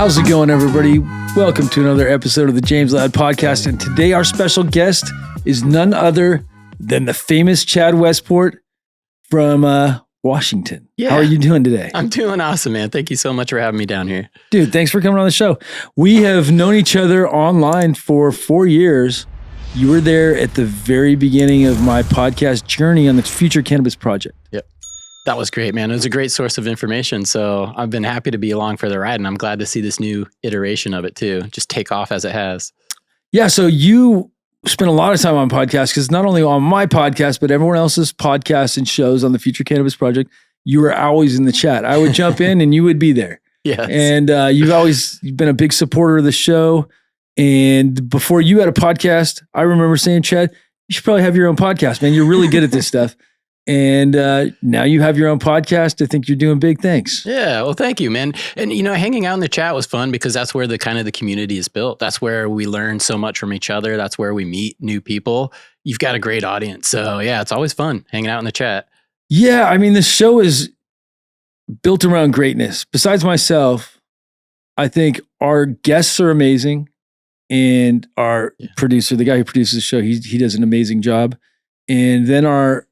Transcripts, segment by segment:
How's it going, everybody? Welcome to another episode of the James Loud Podcast. And today our special guest is none other than the famous Chad Westport from Washington. Yeah. How are you doing today? I'm doing awesome, man. Thank you so much for having me down here. Dude, thanks for coming on the show. We have known each other online for 4 years. You were there at the very beginning of my podcast journey on the Future Cannabis Project. Yep. That was great, man. It was a great source of information. So I've been happy to be along for the ride, and I'm glad to see this new iteration of it too, just take off as it has. Yeah. So you spent a lot of time on podcasts, because not only on my podcast, but everyone else's podcasts and shows on the Future Cannabis Project, you were always in the chat. I would jump in and you would be there. Yes. And you've been a big supporter of the show. And before you had a podcast, I remember saying, Chad, you should probably have your own podcast, man. You're really good at this stuff. And now you have your own podcast. I think you're doing big things. Yeah. Well, thank you, man. And, hanging out in the chat was fun because that's where the community is built. That's where we learn so much from each other. That's where we meet new people. You've got a great audience. So yeah, it's always fun hanging out in the chat. Yeah. I mean, this show is built around greatness. Besides myself, I think our guests are amazing. And our producer, the guy who produces the show, he does an amazing job. And then our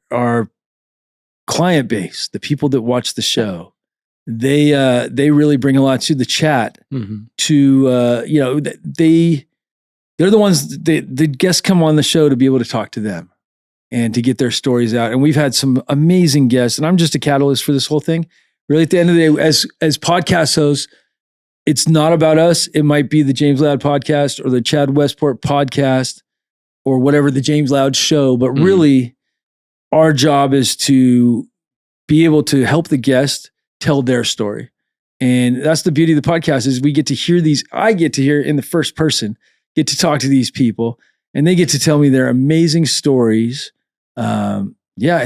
client base, the people that watch the show, they really bring a lot to the chat. Mm-hmm. They're the ones, the guests come on the show to be able to talk to them and to get their stories out. And we've had some amazing guests, and I'm just a catalyst for this whole thing. Really, at the end of the day, as podcast hosts, it's not about us. It might be the James Loud Podcast or the Chad Westport Podcast or whatever, the James Loud Show. But really, our job is to be able to help the guest tell their story. And that's the beauty of the podcast, is we get to hear these. I get to hear in the first person, get to talk to these people, and they get to tell me their amazing stories. And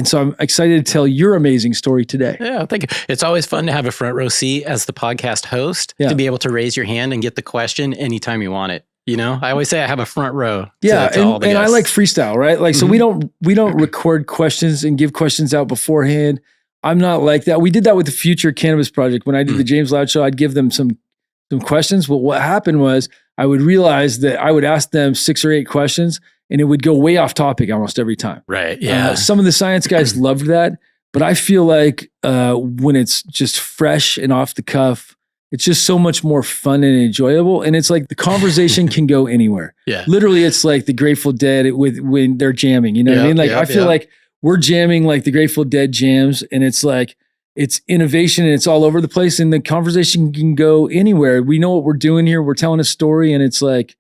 so I'm excited to tell your amazing story today. Yeah, thank you. It's always fun to have a front row seat as the podcast host, to be able to raise your hand and get the question anytime you want it. I always say I have a front row. To all the and guests. I like freestyle, right? Like, so we don't record questions and give questions out beforehand. I'm not like that. We did that with the Future Cannabis Project. When I did the James Loud Show, I'd give them some questions. But what happened was I would realize that I would ask them 6 or 8 questions, and it would go way off topic almost every time. Right. Yeah. Some of the science guys loved that, but I feel like when it's just fresh and off the cuff, it's just so much more fun and enjoyable. And it's like the conversation can go anywhere. Yeah. Literally, it's like the Grateful Dead when they're jamming. You know what I mean? Like, I feel like we're jamming like the Grateful Dead jams, and it's like, it's innovation and it's all over the place, and the conversation can go anywhere. We know what we're doing here. We're telling a story, and it's like,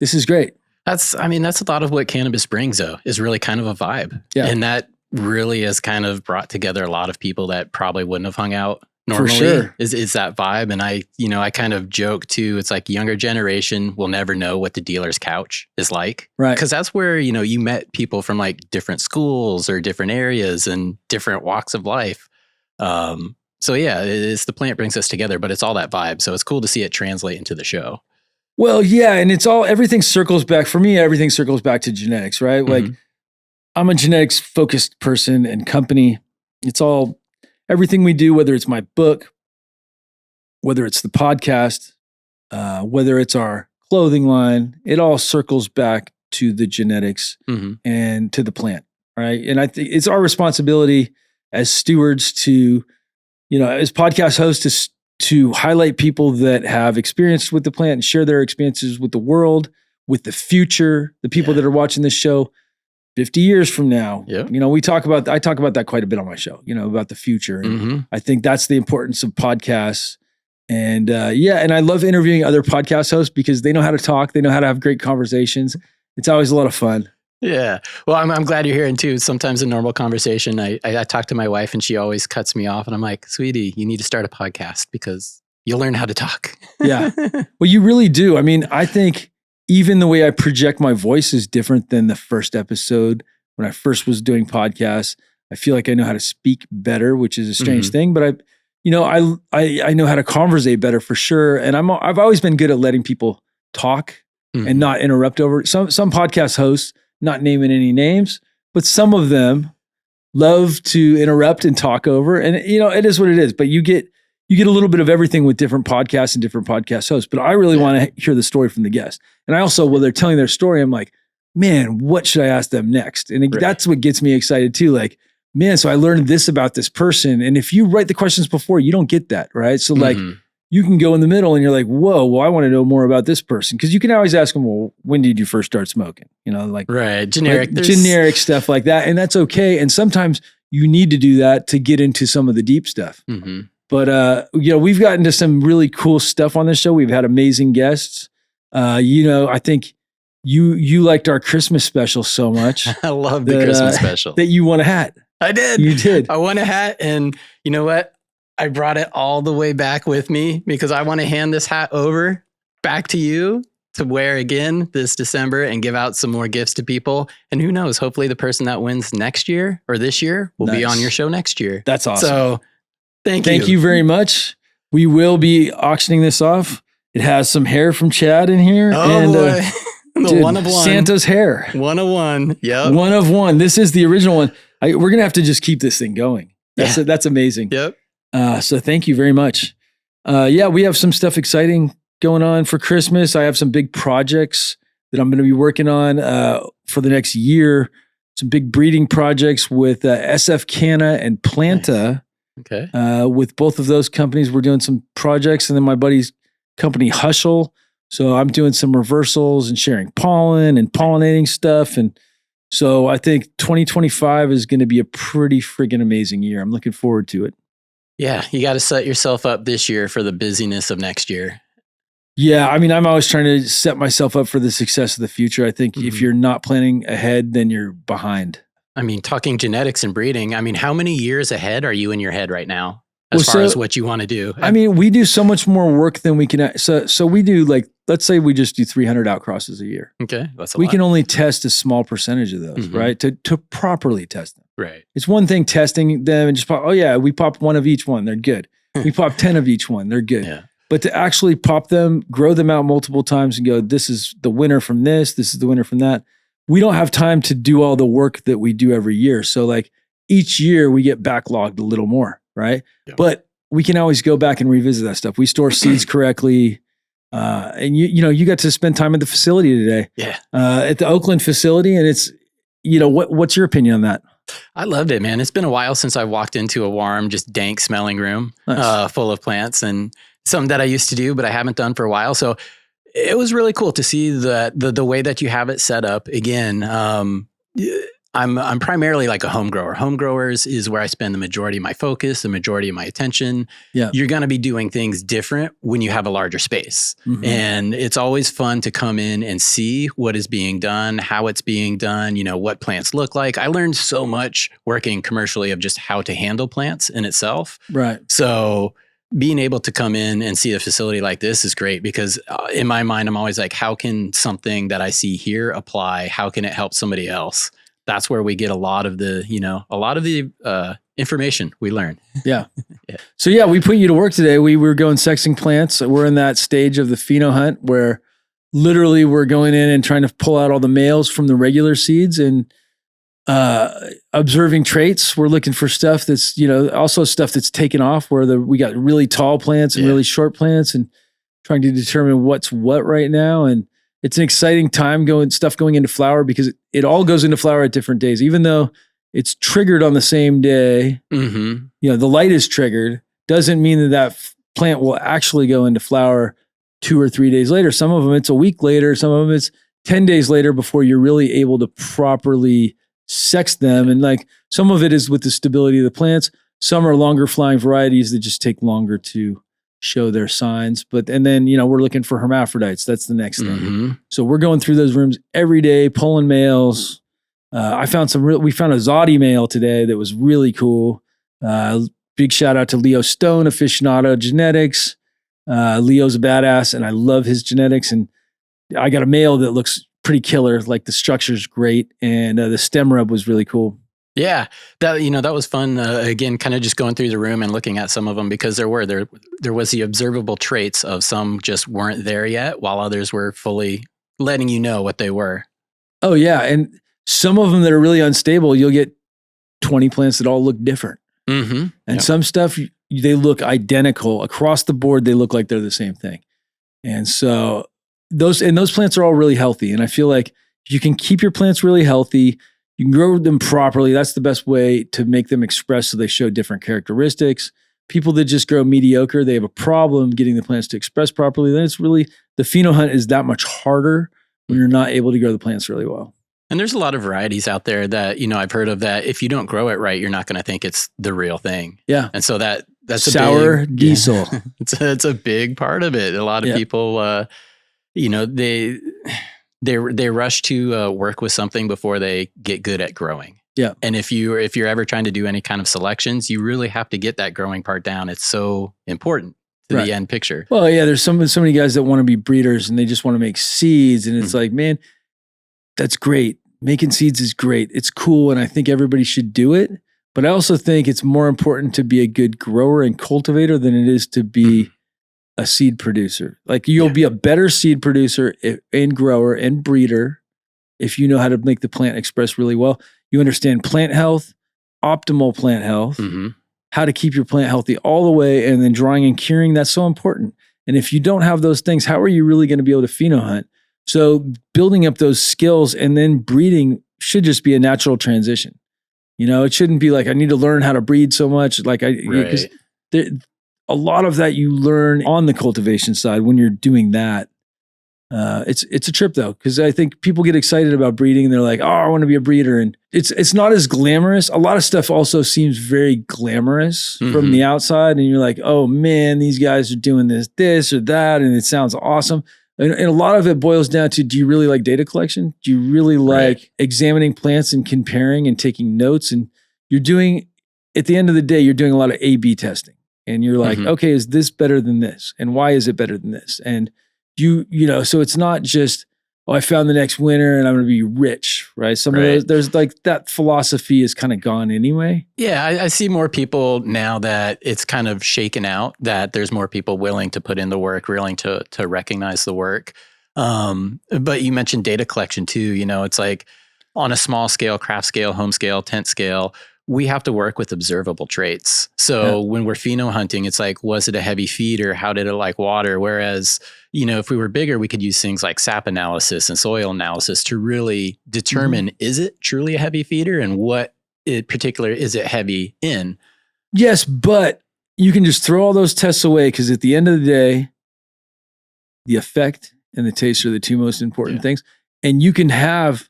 this is great. That's a lot of what cannabis brings, though, is really kind of a vibe. Yeah. And that really has kind of brought together a lot of people that probably wouldn't have hung out normally. For sure. Is that vibe. And I kind of joke too, it's like younger generation will never know what the dealer's couch is like. Right. Because that's where, you met people from like different schools or different areas and different walks of life. So yeah, it's the plant brings us together, but it's all that vibe. So it's cool to see it translate into the show. Well, yeah. And everything circles back, for me, everything circles back to genetics, right? Like, I'm a genetics focused person and company. It's all, everything we do, whether it's my book, whether it's the podcast, whether it's our clothing line, it all circles back to the genetics and to the plant, right? And I think it's our responsibility as stewards to, as podcast hosts, to highlight people that have experience with the plant and share their experiences with the world, with the future, the people that are watching this show 50 years from now. Yeah. I talk about that quite a bit on my show, about the future. And I think that's the importance of podcasts. And and I love interviewing other podcast hosts because they know how to talk. They know how to have great conversations. It's always a lot of fun. Yeah. Well, I'm glad you're here. And too, sometimes in normal conversation, I talk to my wife and she always cuts me off and I'm like, sweetie, you need to start a podcast because you'll learn how to talk. Yeah. Well, you really do. I mean, I think even the way I project my voice is different than the first episode. When I first was doing podcasts, I feel like I know how to speak better, which is a strange thing, but I know how to conversate better for sure. And I've always been good at letting people talk and not interrupt over some podcast hosts, not naming any names, but some of them love to interrupt and talk over. And it is what it is. But you get you get a little bit of everything with different podcasts and different podcast hosts, but I really want to hear the story from the guest. And I also, while they're telling their story, I'm like, man, what should I ask them next? And that's what gets me excited too. Like, man, so I learned this about this person. And if you write the questions before, you don't get that, right? So like, you can go in the middle and you're like, whoa, well, I want to know more about this person. Cause you can always ask them, well, when did you first start smoking? You know, like generic stuff like that. And that's okay. And sometimes you need to do that to get into some of the deep stuff. But, we've gotten to some really cool stuff on this show. We've had amazing guests. I think you liked our Christmas special so much. I love the Christmas special. That you won a hat. I did. You did. I won a hat, and you know what? I brought it all the way back with me because I want to hand this hat over back to you to wear again this December and give out some more gifts to people. And who knows, hopefully the person that wins next year or this year will be on your show next year. That's awesome. So thank you. Thank you very much. We will be auctioning this off. It has some hair from Chad in here. Oh, boy. The one of one. Santa's hair. 1 of 1. Yep. 1 of 1. This is the original one. We're going to have to just keep this thing going. That's amazing. Yep. So thank you very much. We have some stuff exciting going on for Christmas. I have some big projects that I'm going to be working on for the next year. Some big breeding projects with SF Canna and Planta. Nice. Okay. With both of those companies, we're doing some projects. And then my buddy's company, Hushel. So I'm doing some reversals and sharing pollen and pollinating stuff. And so I think 2025 is going to be a pretty friggin' amazing year. I'm looking forward to it. Yeah, you got to set yourself up this year for the busyness of next year. Yeah, I mean, I'm always trying to set myself up for the success of the future. I think if you're not planning ahead, then you're behind. I mean, talking genetics and breeding, I mean, how many years ahead are you in your head right now as far as what you want to do? I mean, we do so much more work than we can. So we do let's say we just do 300 outcrosses a year. Okay, that's a lot. We lot. can only test a small percentage of those, right? To properly test them. Right. It's one thing testing them and just pop, we pop 1 of each one, they're good. We pop 10 of each one, they're good. Yeah. But to actually pop them, grow them out multiple times and go, this is the winner from this is the winner from that. We don't have time to do all the work that we do every year. So like each year we get backlogged a little more, right? Yeah. But we can always go back and revisit that stuff. We store seeds correctly. And you got to spend time at the facility today. Yeah. At the Oakland facility. And it's, what's your opinion on that? I loved it, man. It's been a while since I walked into a warm, just dank smelling room full of plants, and something that I used to do, but I haven't done for a while. So it was really cool to see the way that you have it set up. Again, I'm primarily like a home grower. Home growers is where I spend the majority of my focus, the majority of my attention. Yeah. You're going to be doing things different when you have a larger space. And it's always fun to come in and see what is being done, how it's being done, what plants look like. I learned so much working commercially of just how to handle plants in itself. Right. So being able to come in and see a facility like this is great because in my mind, I'm always like, how can something that I see here apply? How can it help somebody else? That's where we get a lot of the information we learn. Yeah. So we put you to work today. We were going sexing plants. We're in that stage of the pheno hunt where literally we're going in and trying to pull out all the males from the regular seeds and observing traits. We're looking for stuff that's, also stuff that's taken off where we got really tall plants and really short plants and trying to determine what's what right now. And it's an exciting time going into flower because it all goes into flower at different days, even though it's triggered on the same day. The light is triggered doesn't mean that plant will actually go into flower 2 or 3 days later. Some of them it's a week later. Some of them it's 10 days later before you're really able to properly sex them. And like some of it is with the stability of the plants. Some are longer flying varieties that just take longer to show their signs. And then, we're looking for hermaphrodites. That's the next thing. So we're going through those rooms every day, pulling males. We found a Zodi male today that was really cool. Big shout out to Leo Stone, Aficionado Genetics. Leo's a badass and I love his genetics. And I got a male that looks pretty killer. Like the structure's great. And the stem rub was really cool. Yeah, that was fun. Again, kind of just going through the room and looking at some of them because there was the observable traits of some just weren't there yet, while others were fully letting you know what they were. Oh yeah, and some of them that are really unstable, you'll get 20 plants that all look different. And some stuff they look identical across the board. They look like they're the same thing. And so those plants are all really healthy. And I feel like if you can keep your plants really healthy, you can grow them properly. That's the best way to make them express so they show different characteristics. People that just grow mediocre, they have a problem getting the plants to express properly. Then it's really, the pheno hunt is that much harder when you're not able to grow the plants really well. And there's a lot of varieties out there that, I've heard of that if you don't grow it right, you're not going to think it's the real thing. Yeah. And so that's sour diesel. Yeah, it's a big part of it. A lot of people, they rush to work with something before they get good at growing. Yeah. And if you're ever trying to do any kind of selections, you really have to get that growing part down. It's so important to the end picture. Well, yeah, there's so many guys that want to be breeders and they just want to make seeds. And it's like, man, that's great. Making seeds is great. It's cool. And I think everybody should do it. But I also think it's more important to be a good grower and cultivator than it is to be a seed producer. Like you'll be a better seed producer and grower and breeder if you know how to make the plant express really well. You understand plant health, optimal plant health, how to keep your plant healthy all the way, and then drying and curing, that's so important. And if you don't have those things, how are you really going to be able to pheno hunt? So building up those skills and then breeding should just be a natural transition. It shouldn't be like, I need to learn how to breed so much. Like because a lot of that you learn on the cultivation side when you're doing that. It's a trip though, because I think people get excited about breeding and they're like, oh, I want to be a breeder. And it's not as glamorous. A lot of stuff also seems very glamorous from the outside. And you're like, oh man, these guys are doing this or that. And it sounds awesome. And a lot of it boils down to, do you really like data collection? Do you really like examining plants and comparing and taking notes? And you're doing, at the end of the day, you're doing a lot of A/B testing. And you're like, okay, is this better than this? And why is it better than this? And so it's not just, oh, I found the next winner and I'm going to be rich, right? Some of those, there's like that philosophy is kind of gone anyway. Yeah, I see more people now that it's kind of shaken out, that there's more people willing to put in the work, willing to recognize the work. But you mentioned data collection too. It's like on a small scale, craft scale, home scale, tent scale, we have to work with observable traits. So when we're pheno hunting, it's like, was it a heavy feeder? How did it like water? Whereas, if we were bigger, we could use things like sap analysis and soil analysis to really determine, is it truly a heavy feeder and what in particular is it heavy in? Yes, but you can just throw all those tests away because at the end of the day, the effect and the taste are the two most important things. And you can have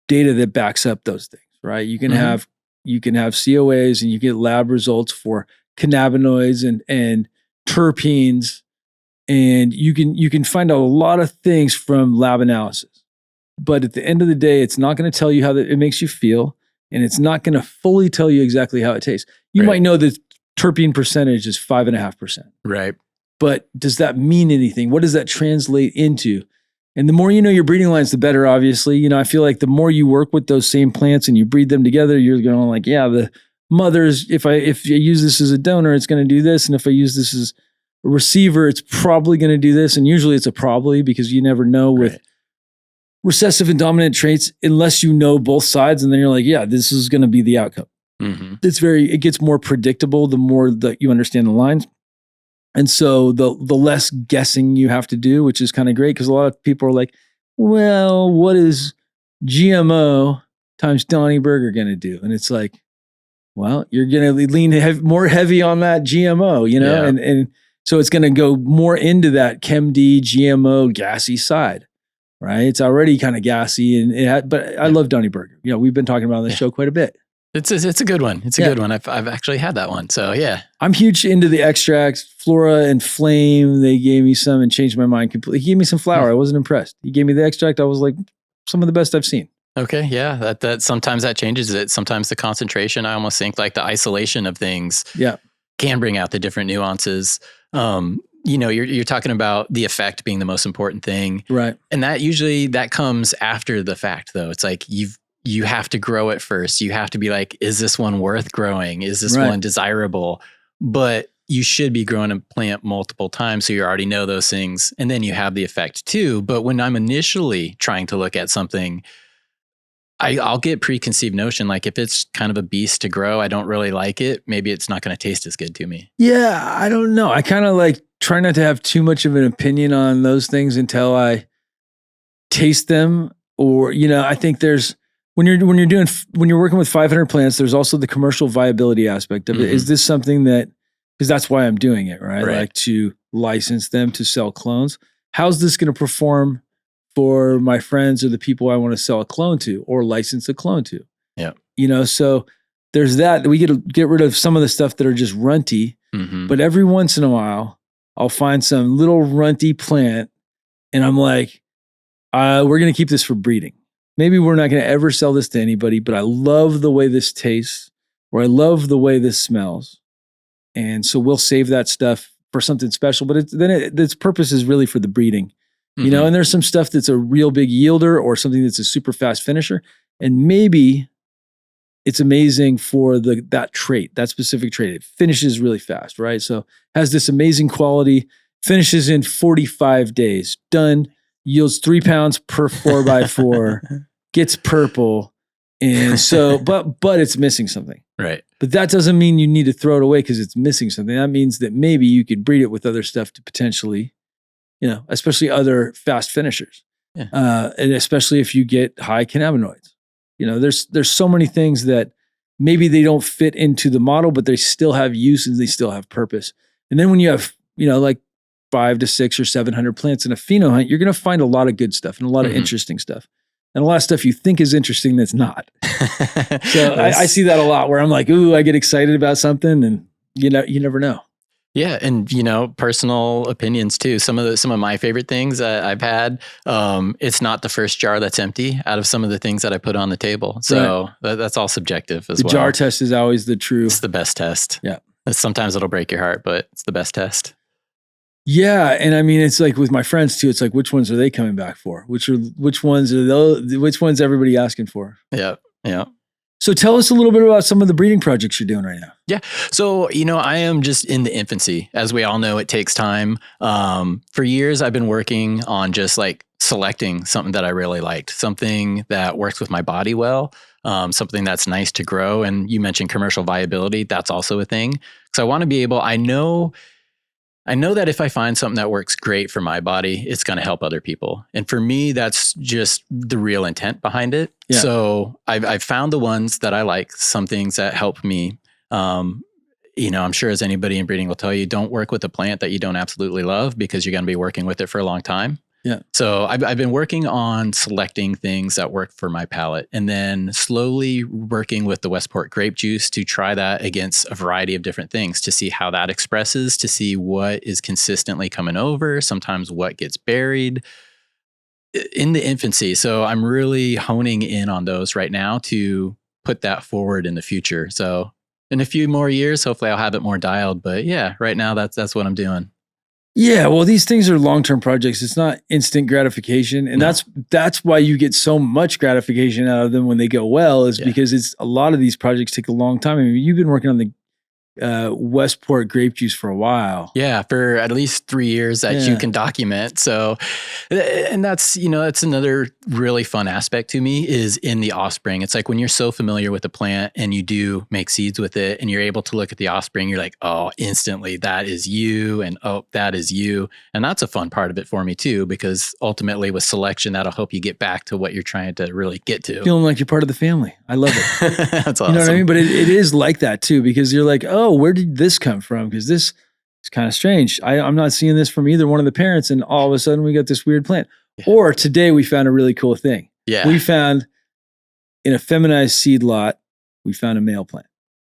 data that backs up those things, right? You can have COAs and you get lab results for cannabinoids and terpenes, and you can find out a lot of things from lab analysis. But at the end of the day, it's not going to tell you how it makes you feel, and it's not going to fully tell you exactly how it tastes. You might know that terpene percentage is 5.5%. Right. But does that mean anything? What does that translate into? And the more you know your breeding lines, the better, obviously. I feel like the more you work with those same plants and you breed them together, you're going like, yeah, the mothers, if I use this as a donor, it's going to do this. And if I use this as a receiver, it's probably going to do this. And usually it's a probably, because you never know with recessive and dominant traits unless you know both sides. And then you're like, yeah, this is going to be the outcome. It gets more predictable the more that you understand the lines. And so the less guessing you have to do, which is kind of great, because a lot of people are like, well, what is GMO times Donnie Burger going to do? And it's like, well, you're going to lean more heavy on that GMO, and so it's going to go more into that ChemD, GMO, gassy side, right? It's already kind of gassy, but I love Donnie Burger. We've been talking about it on the show quite a bit. It's a good one. It's a good one. I've actually had that one. So yeah. I'm huge into the extracts. Flora and Flame, they gave me some and changed my mind completely. He gave me some flower. I wasn't impressed. He gave me the extract. I was like, some of the best I've seen. Okay. Yeah. That sometimes that changes it. Sometimes the concentration, I almost think like the isolation of things can bring out the different nuances. You're talking about the effect being the most important thing. Right. And that comes after the fact though. It's like you have to grow it first. You have to be like, is this one worth growing? Is this one desirable? But you should be growing a plant multiple times, so you already know those things. And then you have the effect too. But when I'm initially trying to look at something, I'll get preconceived notion. Like if it's kind of a beast to grow, I don't really like it. Maybe it's not going to taste as good to me. Yeah, I don't know. I kind of like try not to have too much of an opinion on those things until I taste them. Or, I think there's, when you're working with 500 plants, there's also the commercial viability aspect of it. Is this something that, because that's why I'm doing it, right? Like to license them to sell clones. How's this going to perform for my friends or the people I want to sell a clone to or license a clone to? Yeah. So there's that. We get to get rid of some of the stuff that are just runty, but every once in a while I'll find some little runty plant and I'm like, we're going to keep this for breeding. Maybe we're not going to ever sell this to anybody, but I love the way this tastes or I love the way this smells. And so we'll save that stuff for something special, but its purpose is really for the breeding. And there's some stuff that's a real big yielder or something that's a super fast finisher. And maybe it's amazing for that trait, that specific trait. It finishes really fast, right? So has this amazing quality, finishes in 45 days, done, yields 3 pounds per 4x4, gets purple. And so, but it's missing something. Right. But that doesn't mean you need to throw it away because it's missing something. That means that maybe you could breed it with other stuff to potentially, especially other fast finishers. Yeah. And especially if you get high cannabinoids. There's so many things that maybe they don't fit into the model, but they still have use and they still have purpose. And then when you have, like 500 to 600 or 700 plants in a pheno hunt, you're going to find a lot of good stuff and a lot of interesting stuff. And a lot of stuff you think is interesting that's not. So I see that a lot where I'm like, ooh, I get excited about something and you never know. Yeah. And, personal opinions too. Some of my favorite things I've had, it's not the first jar that's empty out of some of the things that I put on the table. So that's all subjective as well. The jar test is always the true. It's the best test. Yeah. Sometimes it'll break your heart, but it's the best test. Yeah. And I mean, it's like with my friends too, it's like, which ones are they coming back for? Which ones are those, which one's everybody asking for? Yeah. Yeah. So tell us a little bit about some of the breeding projects you're doing right now. Yeah. So, I am just in the infancy. As we all know, it takes time. For years, I've been working on just like selecting something that I really liked, something that works with my body well, something that's nice to grow. And you mentioned commercial viability. That's also a thing. So I want to be able, I know that if I find something that works great for my body, it's going to help other people. And for me, that's just the real intent behind it. Yeah. So I've found the ones that I like, some things that help me. I'm sure as anybody in breeding will tell you, don't work with a plant that you don't absolutely love because you're going to be working with it for a long time. Yeah. So I've been working on selecting things that work for my palate and then slowly working with the Westport grape juice to try that against a variety of different things to see how that expresses, to see what is consistently coming over, sometimes what gets buried in the infancy. So I'm really honing in on those right now to put that forward in the future. So in a few more years, hopefully I'll have it more dialed. But yeah, right now that's what I'm doing. Yeah, well, these things are long-term projects. It's not instant gratification. And that's why you get so much gratification out of them when they go well is because it's a lot of these projects take a long time. I mean, you've been working on the Westport grape juice for a while. Yeah, for at least 3 years that you can document. So, and that's, that's another really fun aspect to me is in the offspring. It's like when you're so familiar with the plant and you do make seeds with it and you're able to look at the offspring, you're like, oh, instantly that is you. And oh, that is you. And that's a fun part of it for me too, because ultimately with selection, that'll help you get back to what you're trying to really get to. Feeling like you're part of the family. I love it. That's awesome. You know what I mean? But it is like that too, because you're like, oh, where did this come from? Because this is kind of strange. I'm not seeing this from either one of the parents. And all of a sudden we got this weird plant. Yeah. Or today we found a really cool thing. Yeah. We found in a feminized seed lot, we found a male plant.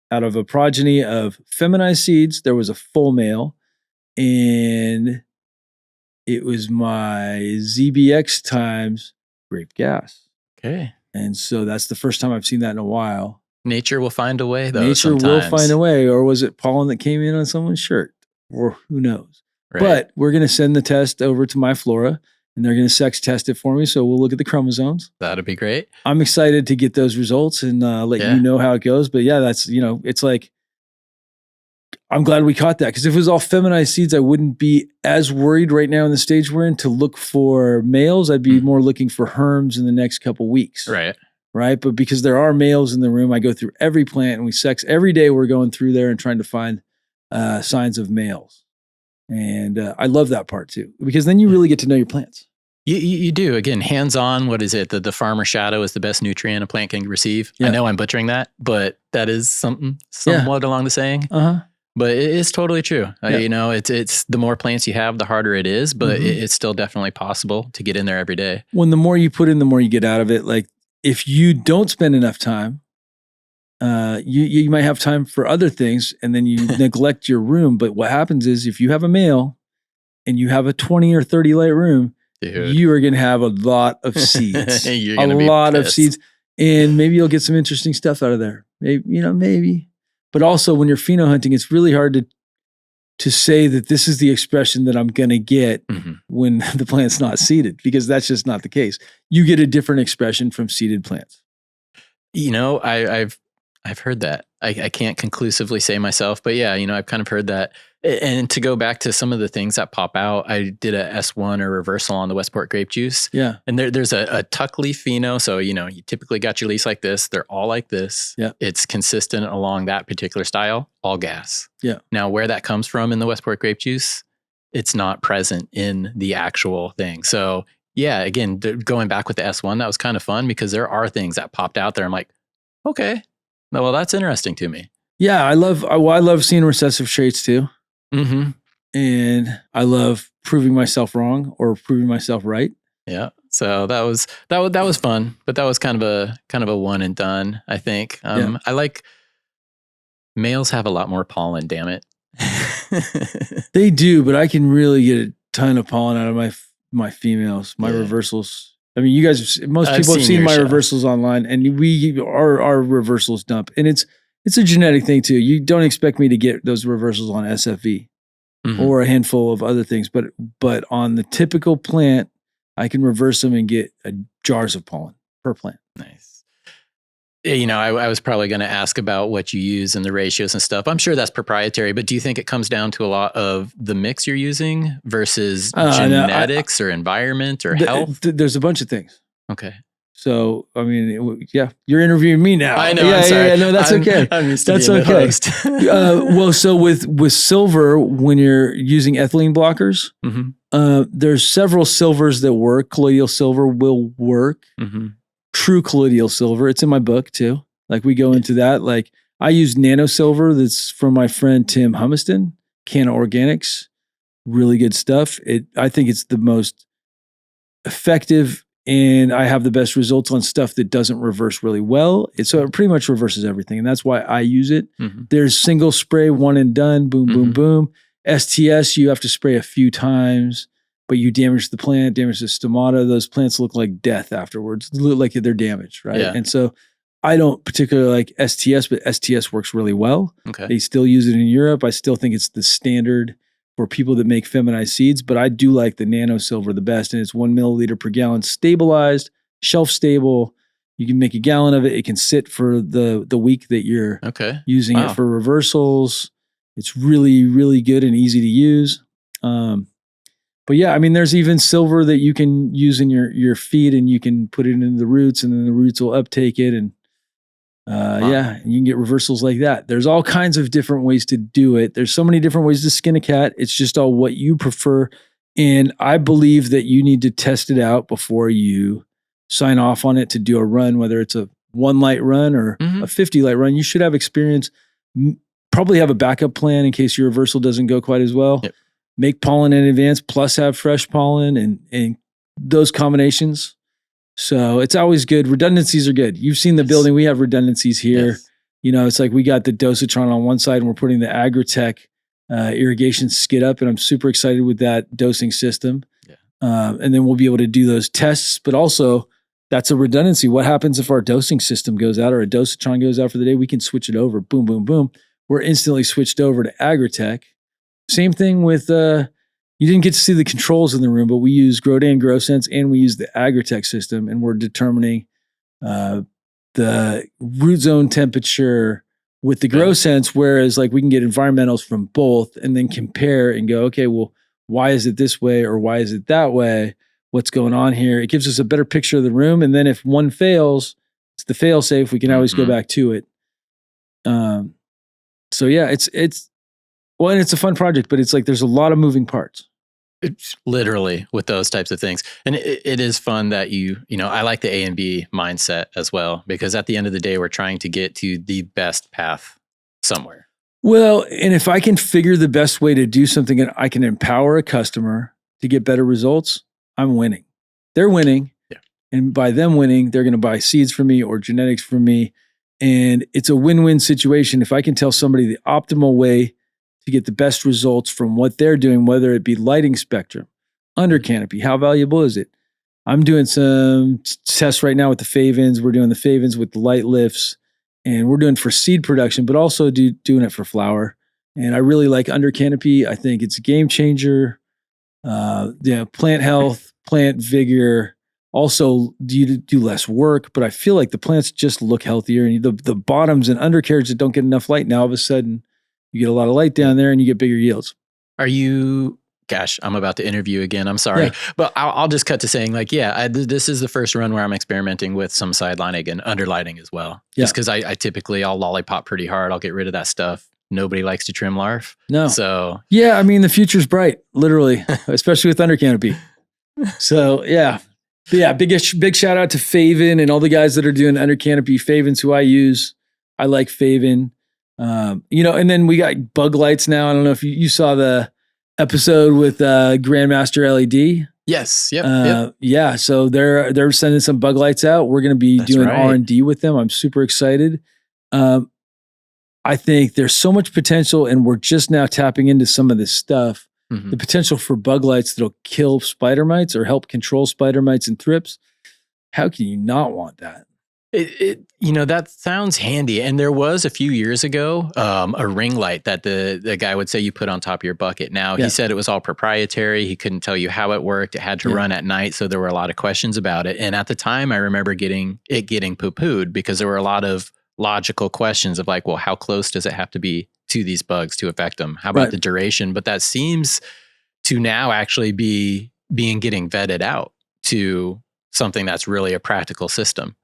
Out of a progeny of feminized seeds, there was a full male. And it was my ZBX times grape gas. Okay. And so that's the first time I've seen that in a while. Nature will find a way, though. Nature will find a way. Or was it pollen that came in on someone's shirt? Or who knows? Right. But we're going to send the test over to my Flora, and they're going to sex test it for me. So we'll look at the chromosomes. That'd be great. I'm excited to get those results and let you know how it goes. But yeah, that's, it's like, I'm glad we caught that. Because if it was all feminized seeds, I wouldn't be as worried right now in the stage we're in to look for males. I'd be more looking for herms in the next couple weeks. Right. right? But because there are males in the room, I go through every plant and we sex every day. We're going through there and trying to find signs of males. And I love that part too, because then you really get to know your plants. You do. Again, hands-on, what is it? The farmer shadow is the best nutrient a plant can receive. Yeah. I know I'm butchering that, but that is somewhat along the saying. But it is totally true. You know, it's the more plants you have, the harder it is, but it's still definitely possible to get in there every day. When the more you put in, the more you get out of it. Like if you don't spend enough time, you might have time for other things and then you neglect your room. But what happens is if you have a male and you have a 20 or 30 light room, dude, you are going to have a lot of seeds, a lot of seeds, and maybe you'll get some interesting stuff out of there. Maybe. But also when you're pheno hunting, it's really hard to say that this is the expression that I'm going to get when the plant's not seeded, because that's just not the case. You get a different expression from seeded plants. You know, I've heard that. I can't conclusively say myself, but yeah, you know, I've kind of heard that. And to go back to some of the things that pop out, I did a S1 or reversal on the Westport grape juice. Yeah. And there's a tuck leaf pheno. So, you know, you typically got your leaves like this. They're all like this. Yeah. It's consistent along that particular style, all gas. Yeah. Now, where that comes from in the Westport grape juice, it's not present in the actual thing. So, yeah, again, going back with the S1, that was kind of fun because there are things that popped out there. I'm like, okay, well, that's interesting to me. Yeah, I love seeing recessive traits too. And I love proving myself wrong or proving myself right. Yeah. So that was fun, but that was kind of a one and done, I think. I like males have a lot more pollen, damn it. They do, but I can really get a ton of pollen out of my females, my reversals. I mean, you guys, most people have seen my reversals online, and our reversals dump, and it's a genetic thing too. You don't expect me to get those reversals on SFV or a handful of other things, but on the typical plant, I can reverse them and get jars of pollen per plant. Nice. You know, I was probably going to ask about what you use and the ratios and stuff. I'm sure that's proprietary, but do you think it comes down to a lot of the mix you're using versus genetics or environment or health? There's a bunch of things. Okay. So, I mean, you're interviewing me now. I know. Yeah, I'm sorry. Yeah, no, that's okay. I'm used to that's being okay. The host. Well, so with silver, when you're using ethylene blockers, there's several silvers that work. Colloidal silver will work. True colloidal silver. It's in my book too. Like we go into that. Like I use nano silver. That's from my friend Tim Humiston, Canna Organics. Really good stuff. I think it's the most effective, and I have the best results on stuff that doesn't reverse really well. So it pretty much reverses everything, and that's why I use it. There's single spray, one and done. Boom, boom, boom. STS, you have to spray a few times, but you damage the plant, damage the stomata. Those plants look like death afterwards. They look like they're damaged, right? Yeah. And so I don't particularly like STS, but STS works really well. Okay. They still use it in Europe. I still think it's the standard for people that make feminized seeds, but I do like the nano silver the best, and it's 1 milliliter per gallon, stabilized, shelf stable. You can make a gallon of it. It can sit for the week that you're using it for reversals. It's really, really good and easy to use. But yeah, I mean, there's even silver that you can use in your feed, and you can put it into the roots, and then the roots will uptake it. And you can get reversals like that. There's all kinds of different ways to do it. There's so many different ways to skin a cat. It's just all what you prefer. And I believe that you need to test it out before you sign off on it to do a run, whether it's a 1 light run or a 50 light run. You should have experience, probably have a backup plan in case your reversal doesn't go quite as well. Yep. Make pollen in advance, plus have fresh pollen and those combinations. So it's always good. Redundancies are good. You've seen the building. We have redundancies here. Yes. You know, it's like we got the dosatron on one side and we're putting the Agritech irrigation skid up, and I'm super excited with that dosing system. Yeah. And then we'll be able to do those tests, but also that's a redundancy. What happens if our dosing system goes out or a dosatron goes out for the day? We can switch it over. Boom, boom, boom. We're instantly switched over to Agritech. Same thing with, you didn't get to see the controls in the room, but we use Grodan GrowSense and we use the Agritech system, and we're determining the root zone temperature with the GrowSense, whereas like we can get environmentals from both and then compare and go, okay, well, why is it this way or why is it that way? What's going on here? It gives us a better picture of the room. And then if one fails, It's the fail safe. We can always go back to it. So yeah, it's well, and it's a fun project, but it's like there's a lot of moving parts. It's literally with those types of things. And it is fun that I like the A and B mindset as well, because at the end of the day, we're trying to get to the best path somewhere. Well, and if I can figure the best way to do something and I can empower a customer to get better results, I'm winning. They're winning. Yeah. And by them winning, they're going to buy seeds from me or genetics from me. And it's a win-win situation. If I can tell somebody the optimal way to get the best results from what they're doing, whether it be lighting spectrum, under canopy, how valuable is it? I'm doing some tests right now with the Favens. We're doing the Favens with the light lifts, and we're doing for seed production, but also doing it for flower. And I really like under canopy. I think it's a game changer. Plant health, plant vigor. Also, you do less work, but I feel like the plants just look healthier. And the bottoms and undercarriage that don't get enough light, now all of a sudden you get a lot of light down there and you get bigger yields. Are you, gosh, I'm about to interview again. I'm sorry, but I'll just cut to saying this is the first run where I'm experimenting with some side lighting and under lighting as well. Just because I typically, I'll lollipop pretty hard. I'll get rid of that stuff. Nobody likes to trim larf. No. So yeah, I mean, the future's bright, literally, especially with under canopy. So yeah. But yeah, big shout out to Faven and all the guys that are doing under canopy. Favens who I use. I like Faven. And then we got bug lights now. I don't know if you saw the episode with Grandmaster LED. Yes. Yep. Yeah. So they're sending some bug lights out. We're going to be doing R&D with them. I'm super excited. I think there's so much potential, and we're just now tapping into some of this stuff. Mm-hmm. The potential for bug lights that'll kill spider mites or help control spider mites and thrips. How can you not want that? That sounds handy. And there was a few years ago, a ring light that the guy would say you put on top of your bucket. Now, he said it was all proprietary. He couldn't tell you how it worked. It had to run at night. So there were a lot of questions about it. And at the time, I remember getting poo-pooed because there were a lot of logical questions of like, well, how close does it have to be to these bugs to affect them? How about the duration? But that seems to now actually be getting vetted out to something that's really a practical system.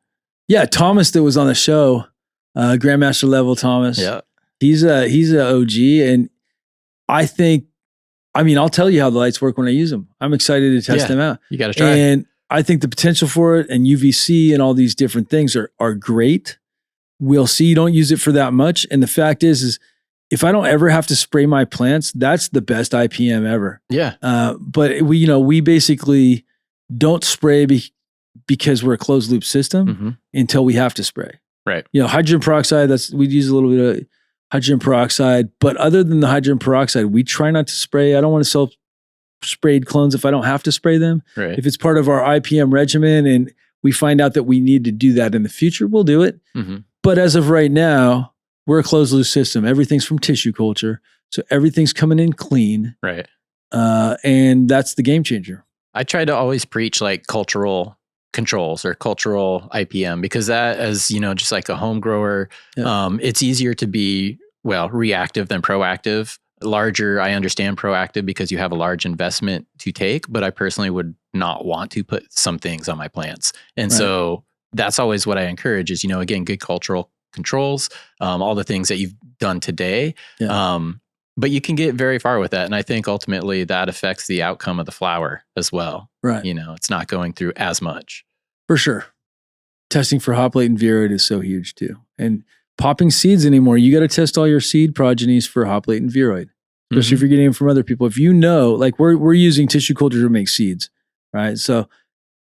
Yeah, Thomas that was on the show, Grandmaster level Thomas. Yeah, he's a OG, and I'll tell you how the lights work when I use them. I'm excited to test them out. You got to try. And I think the potential for it and UVC and all these different things are great. We'll see. You don't use it for that much, and the fact is if I don't ever have to spray my plants, that's the best IPM ever. Yeah. But we basically don't spray because we're a closed loop system until we have to spray. Right. Hydrogen peroxide, we'd use a little bit of hydrogen peroxide, but other than the hydrogen peroxide, we try not to spray. I don't want to sell sprayed clones if I don't have to spray them. Right. If it's part of our IPM regimen and we find out that we need to do that in the future, we'll do it. Mm-hmm. But as of right now, we're a closed loop system. Everything's from tissue culture. So everything's coming in clean. Right. And that's the game changer. I try to always preach like cultural controls or cultural IPM, because that, as just like a home grower, it's easier to be reactive than proactive. Larger, I understand proactive because you have a large investment to take, but I personally would not want to put some things on my plants. And so that's always what I encourage is, again, good cultural controls, all the things that you've done today. Yeah. But you can get very far with that. And I think ultimately that affects the outcome of the flower as well. Right. It's not going through as much. For sure. Testing for hop latent viroid is so huge too. And popping seeds anymore, you got to test all your seed progenies for hop latent viroid, especially if you're getting them from other people. If like we're using tissue culture to make seeds, right? So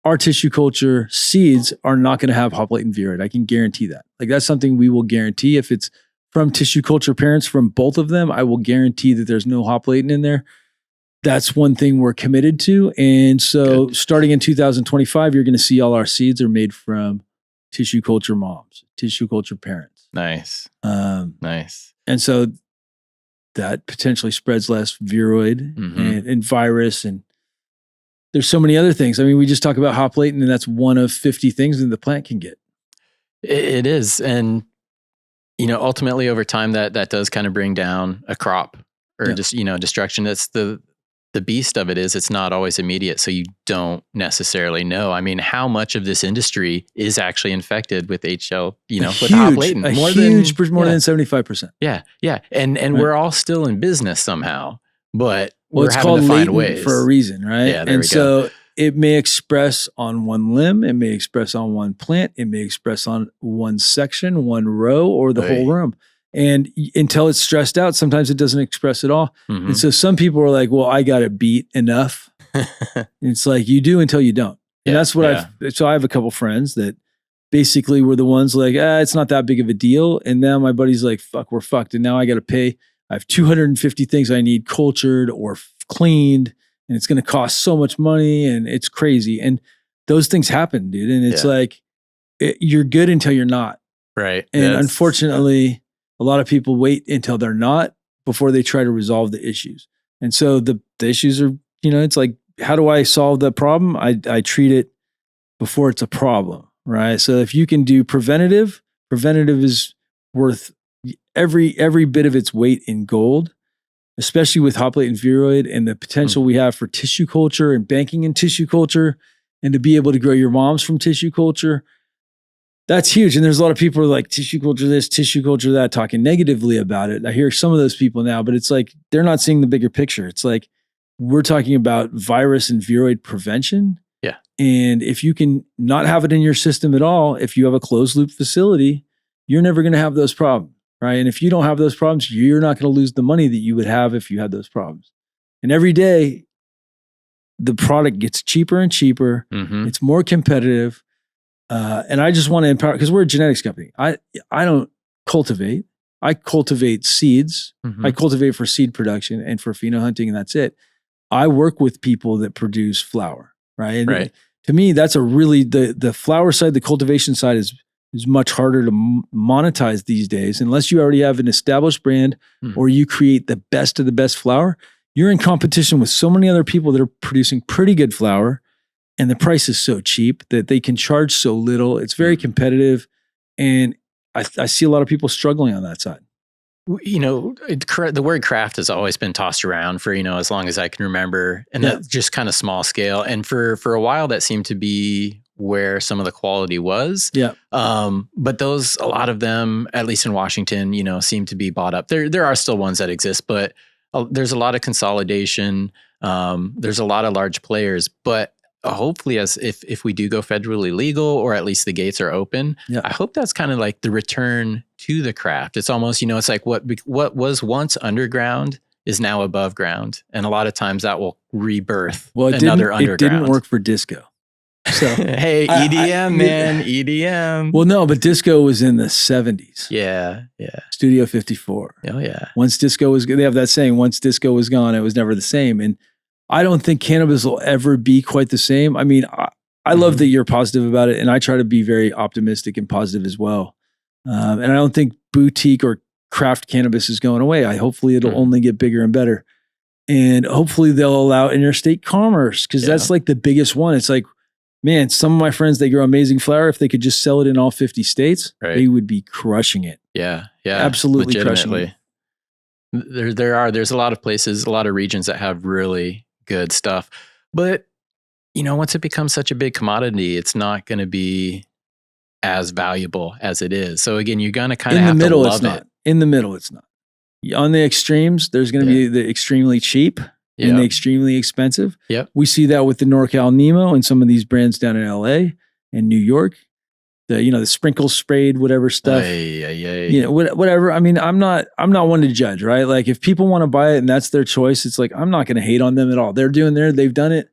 our tissue culture seeds are not going to have hop latent viroid. I can guarantee that. Like that's something we will guarantee. If it's from tissue culture parents, from both of them, I will guarantee that there's no hop latent in there. That's one thing we're committed to. And so starting in 2025, you're going to see all our seeds are made from tissue culture moms, tissue culture parents. Nice. Nice. And so that potentially spreads less viroid and virus. And there's so many other things. I mean, we just talk about hop latent, and that's one of 50 things that the plant can get. It is. And, ultimately over time that does kind of bring down a crop or just, destruction. That's the beast of it is it's not always immediate. So you don't necessarily know. I mean, how much of this industry is actually infected with HL, with hop latent? More than 75%. Yeah. Yeah. And right. We're all still in business somehow, but we're it's having called to find latent ways for a reason, right? Yeah. There and we so go. It may express on one limb, it may express on one plant, it may express on one section, one row, or the whole room. And until it's stressed out, sometimes it doesn't express at all. Mm-hmm. And so some people are like, well, I got it beat enough. It's like you do until you don't. And that's what so I have a couple friends that basically were the ones like, it's not that big of a deal. And now my buddy's like, fuck, we're fucked. And now I got to pay. I have 250 things I need cultured or cleaned. And it's going to cost so much money and it's crazy. And those things happen, dude. And it's like, you're good until you're not. Right. And unfortunately, a lot of people wait until they're not before they try to resolve the issues. And so the issues are, it's like, how do I solve the problem? I treat it before it's a problem, right? So if you can do preventative is worth every bit of its weight in gold, especially with hop latent viroid and the potential we have for tissue culture and banking in tissue culture and to be able to grow your moms from tissue culture. That's huge. And there's a lot of people who are like tissue culture this, tissue culture that, talking negatively about it. I hear some of those people now, but it's like, they're not seeing the bigger picture. It's like, we're talking about virus and viroid prevention. Yeah. And if you can not have it in your system at all, if you have a closed loop facility, you're never going to have those problems. Right. And if you don't have those problems, you're not going to lose the money that you would have if you had those problems. And every day, the product gets cheaper and cheaper. Mm-hmm. It's more competitive. And I just want to empower, because we're a genetics company. I don't cultivate. I cultivate seeds. Mm-hmm. I cultivate for seed production and for pheno hunting, and that's it. I work with people that produce flower. Right. And right. To me, that's a really, the flower side, the cultivation side is much harder to monetize these days. Unless you already have an established brand or you create the best of the best flower, you're in competition with so many other people that are producing pretty good flower, and the price is so cheap that they can charge so little. It's very competitive. And I see a lot of people struggling on that side. The word craft has always been tossed around for, as long as I can remember. And that's just kind of small scale. And for a while, that seemed to be where some of the quality was. Yeah. But a lot of them, at least in Washington, seem to be bought up. There are still ones that exist, but there's a lot of consolidation. There's a lot of large players, but hopefully if we do go federally legal, or at least the gates are open, I hope that's kind of like the return to the craft. It's almost, it's like what was once underground is now above ground. And a lot of times that will rebirth another underground. It didn't work for disco. So hey, EDM, EDM. Well, no, but disco was in the 70s. Yeah. Studio 54. Oh, yeah. Once disco was, they have that saying, once disco was gone, it was never the same. And I don't think cannabis will ever be quite the same. I mean, I love that you're positive about it, and I try to be very optimistic and positive as well. And I don't think boutique or craft cannabis is going away. Hopefully it'll only get bigger and better. And hopefully they'll allow interstate commerce, because that's like the biggest one. It's like, man, some of my friends, they grow amazing flower. If they could just sell it in all 50 states, they would be crushing it. Yeah. Absolutely crushing it. There's a lot of places, a lot of regions that have really good stuff. But, once it becomes such a big commodity, it's not going to be as valuable as it is. So again, you're going to kind of have to love it. In the middle, it's not. On the extremes, there's going to be the extremely cheap and the extremely expensive. Yep. We see that with the NorCal Nemo and some of these brands down in LA and New York. The sprinkle sprayed, whatever stuff. Whatever. I mean, I'm not one to judge, right? Like if people want to buy it and that's their choice, it's like, I'm not going to hate on them at all. They're they've done it,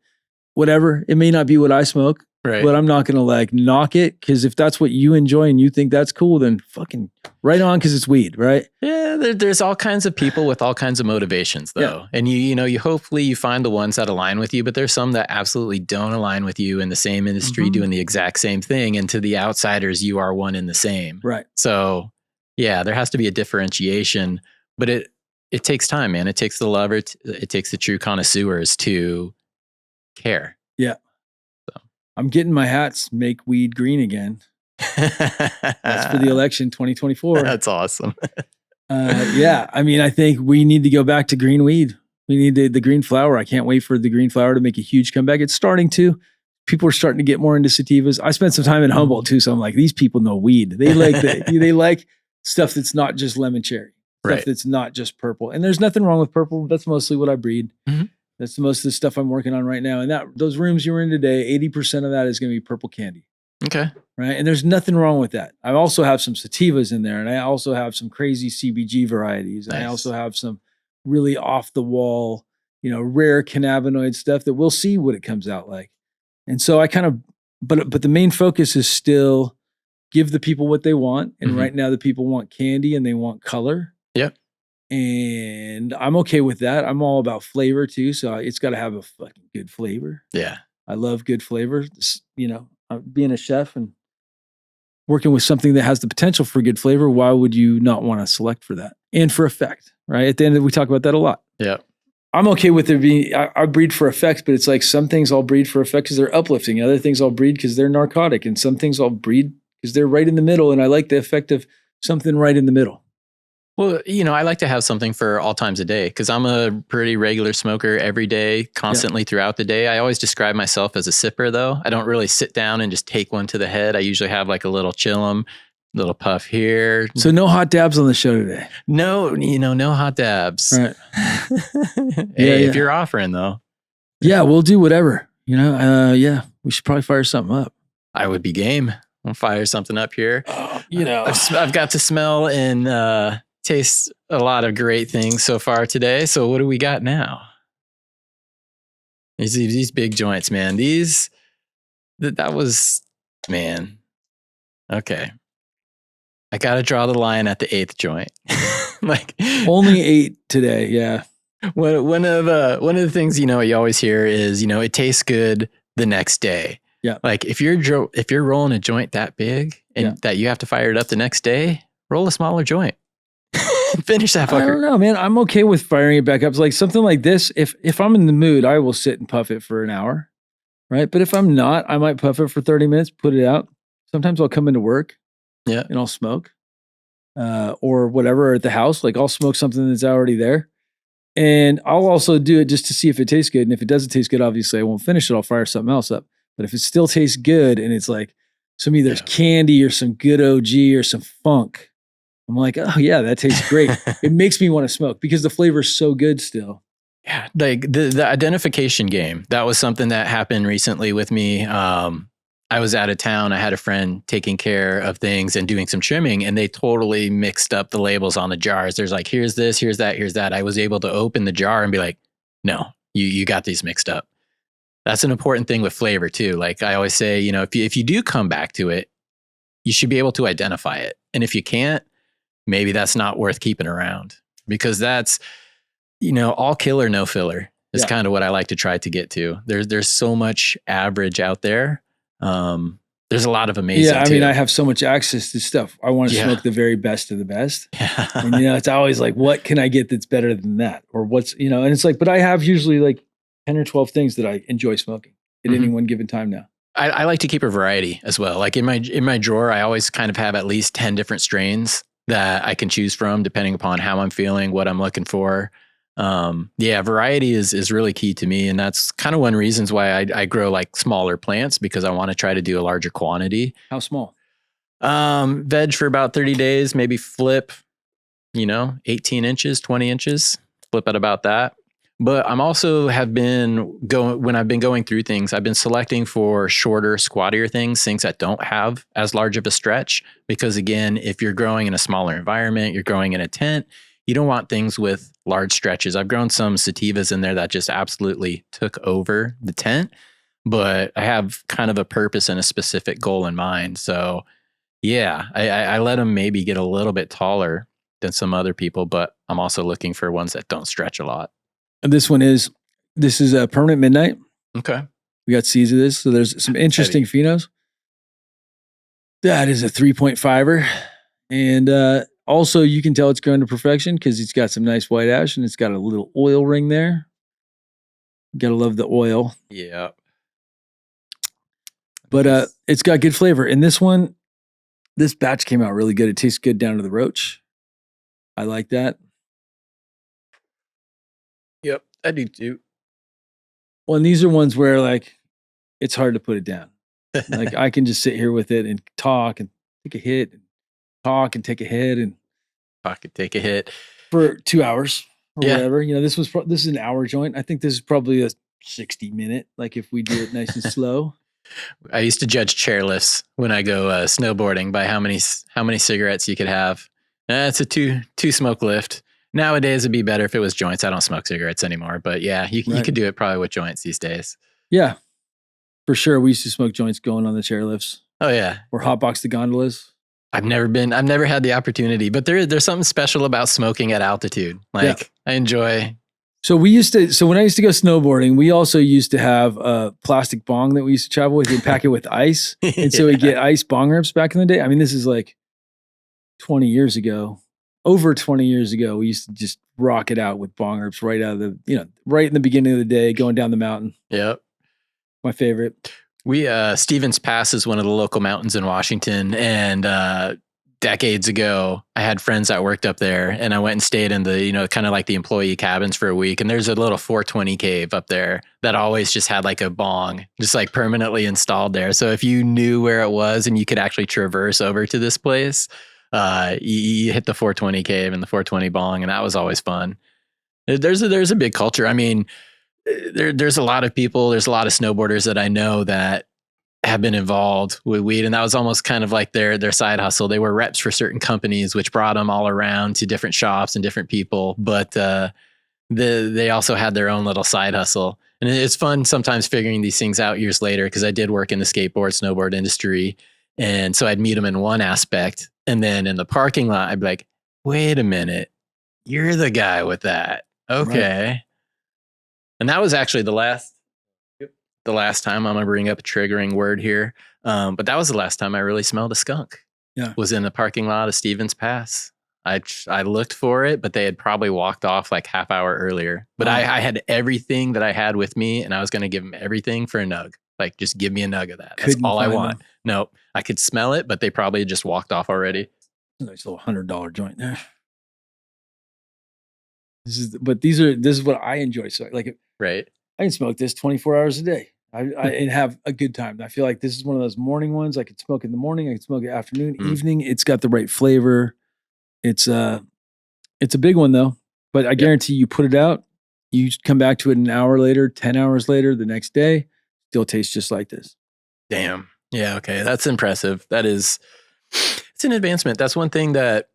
whatever. It may not be what I smoke, but I'm not going to like knock it. Cause if that's what you enjoy and you think that's cool, then fucking right on. Cause it's weed, right? Yeah. There's all kinds of people with all kinds of motivations though. Yeah. And you hopefully you find the ones that align with you, but there's some that absolutely don't align with you in the same industry doing the exact same thing. And to the outsiders, you are one and the same. Right. So yeah, there has to be a differentiation, but it takes time, man. It takes the lover. It takes the true connoisseurs to care. Yeah. So I'm getting my hats, make weed green again. That's for the election 2024. That's awesome. Yeah. I mean, I think we need to go back to green weed. We need the green flower. I can't wait for the green flower to make a huge comeback. It's starting to. People are starting to get more into sativas. I spent some time in Humboldt too, so I'm like, these people know weed. They like they like stuff that's not just lemon cherry, stuff that's not just purple. And there's nothing wrong with purple. That's mostly what I breed. Mm-hmm. That's most of the stuff I'm working on right now. And those rooms you were in today, 80% of that is going to be purple candy. Okay. Right. And there's nothing wrong with that. I also have some sativas in there, and I also have some crazy CBG varieties. Nice. And I also have some really off the wall, rare cannabinoid stuff that we'll see what it comes out like. And so I kind of, but the main focus is still give the people what they want. And right now the people want candy and they want color. Yep. And I'm okay with that. I'm all about flavor too. So it's got to have a fucking good flavor. Yeah. I love good flavor. Being a chef and working with something that has the potential for good flavor, why would you not want to select for that? And for effect, right? At the end, we talk about that a lot. Yeah. I'm okay with there being, I breed for effects, but it's like some things I'll breed for effect because they're uplifting. Other things I'll breed because they're narcotic. And some things I'll breed because they're right in the middle. And I like the effect of something right in the middle. Well, I like to have something for all times a day because I'm a pretty regular smoker every day, constantly throughout the day. I always describe myself as a sipper, though. I don't really sit down and just take one to the head. I usually have like a little chillum, little puff here. So no hot dabs on the show today? No, no hot dabs. Right. If you're offering, though. Yeah, we'll do whatever. We should probably fire something up. I would be game. I'll fire something up here. I've got to smell and taste a lot of great things so far today. So what do we got now? These big joints, man. That was, man. Okay. I got to draw the line at the 8th joint. Like only 8 today. Yeah. One of the things, you always hear is, it tastes good the next day. Yeah. Like if you're rolling a joint that big and that you have to fire it up the next day, roll a smaller joint. Finish that fucker. I don't know, man. I'm okay with firing it back up. It's like something like this. If I'm in the mood, I will sit and puff it for an hour. Right. But if I'm not, I might puff it for 30 minutes, put it out. Sometimes I'll come into work. Yeah. And I'll smoke. Or whatever at the house. Like I'll smoke something that's already there. And I'll also do it just to see if it tastes good. And if it doesn't taste good, obviously I won't finish it. I'll fire something else up. But if it still tastes good and it's like some either candy or some good OG or some funk, I'm like, oh yeah, that tastes great. It makes me want to smoke because the flavor is so good still. Yeah, like the identification game. That was something that happened recently with me. I was out of town. I had a friend taking care of things and doing some trimming, and they totally mixed up the labels on the jars. There's like, here's this, here's that, here's that. I was able to open the jar and be like, no, you got these mixed up. That's an important thing with flavor too. Like I always say, if you do come back to it, you should be able to identify it. And if you can't, maybe that's not worth keeping around because that's, all killer, no filler is kind of what I like to try to get to. There's so much average out there. There's a lot of amazing. Yeah. I mean, I have so much access to stuff. I want to smoke the very best of the best. Yeah. And, it's always like, what can I get that's better than that? Or what's, and it's like, but I have usually like 10 or 12 things that I enjoy smoking at any one given time now. I like to keep a variety as well. Like in my drawer, I always kind of have at least 10 different strains that I can choose from depending upon how I'm feeling, what I'm looking for. Variety is really key to me. And that's kind of one reasons why I grow like smaller plants because I want to try to do a larger quantity. How small? Veg for about 30 days, maybe flip, 18 inches, 20 inches, flip at about that. But I'm also when I've been going through things, I've been selecting for shorter, squattier things that don't have as large of a stretch. Because again, if you're growing in a smaller environment, you're growing in a tent, you don't want things with large stretches. I've grown some sativas in there that just absolutely took over the tent, but I have kind of a purpose and a specific goal in mind. So yeah, I let them maybe get a little bit taller than some other people, but I'm also looking for ones that don't stretch a lot. And this is a permanent midnight. Okay. We got seeds of this. So there's some interesting phenos. That is a 3.5er. And also you can tell it's grown to perfection because it's got some nice white ash and it's got a little oil ring there. You gotta love the oil. Yeah. But it's got good flavor. And this batch came out really good. It tastes good down to the roach. I like that. Yep. I do too. Well, and these are ones where like it's hard to put it down. Like I can just sit here with it and talk and take a hit, and talk and take a hit, and talk and take a hit for 2 hours or whatever. You know, this is an hour joint. I think this is probably a 60-minute. Like if we do it nice and slow. I used to judge chairlifts when I go snowboarding by how many cigarettes you could have. It's a two smoke lift. Nowadays, it'd be better if it was joints. I don't smoke cigarettes anymore, but yeah, you could do it probably with joints these days. Yeah, for sure. We used to smoke joints going on the chairlifts. Oh yeah, or hotbox the gondolas. I've never had the opportunity, but there's something special about smoking at altitude. Like I enjoy. So when I used to go snowboarding, we also used to have a plastic bong that we used to travel with. We'd pack it with ice. And so we'd get ice bong rips back in the day. I mean, this is like 20 years ago, over 20 years ago. We used to just rock it out with bong rips right out of right in the beginning of the day, going down the mountain. Yep. My favorite. We, Stevens Pass is one of the local mountains in Washington. And, decades ago, I had friends that worked up there, and I went and stayed in the, kind of like the employee cabins for a week. And there's a little 420 cave up there that always just had like a bong just like permanently installed there. So if you knew where it was and you could actually traverse over to this place, you hit the 420 cave and the 420 bong, and that was always fun. There's a big culture. I mean, there's a lot of people, there's a lot of snowboarders that I know that have been involved with weed, and that was almost kind of like their side hustle. They were reps for certain companies, which brought them all around to different shops and different people. But they also had their own little side hustle, and it's fun sometimes figuring these things out years later. Because I did work in the snowboard industry, and so I'd meet them in one aspect, and then in the parking lot, I'd be like, "Wait a minute, you're the guy with that, okay?" Right. And that was actually the last time. I'm going to bring up a triggering word here. But that was the last time I really smelled a skunk. Yeah. Was in the parking lot of Stevens Pass. I looked for it, but they had probably walked off like half hour earlier. But I had everything that I had with me, and I was going to give them everything for a nug. Like, just give me a nug of that. That's all I want. Nope. I could smell it, but they probably just walked off already. Nice little $100 joint there. This is what I enjoy. So like, right. I can smoke this 24 hours a day. And have a good time. I feel like this is one of those morning ones. I could smoke in the morning. I could smoke it afternoon, evening. It's got the right flavor. It's a big one though. But I guarantee you put it out, you come back to it an hour later, 10 hours later, the next day, still tastes just like this. Damn. Yeah. Okay. That's impressive. It's an advancement. That's one thing that,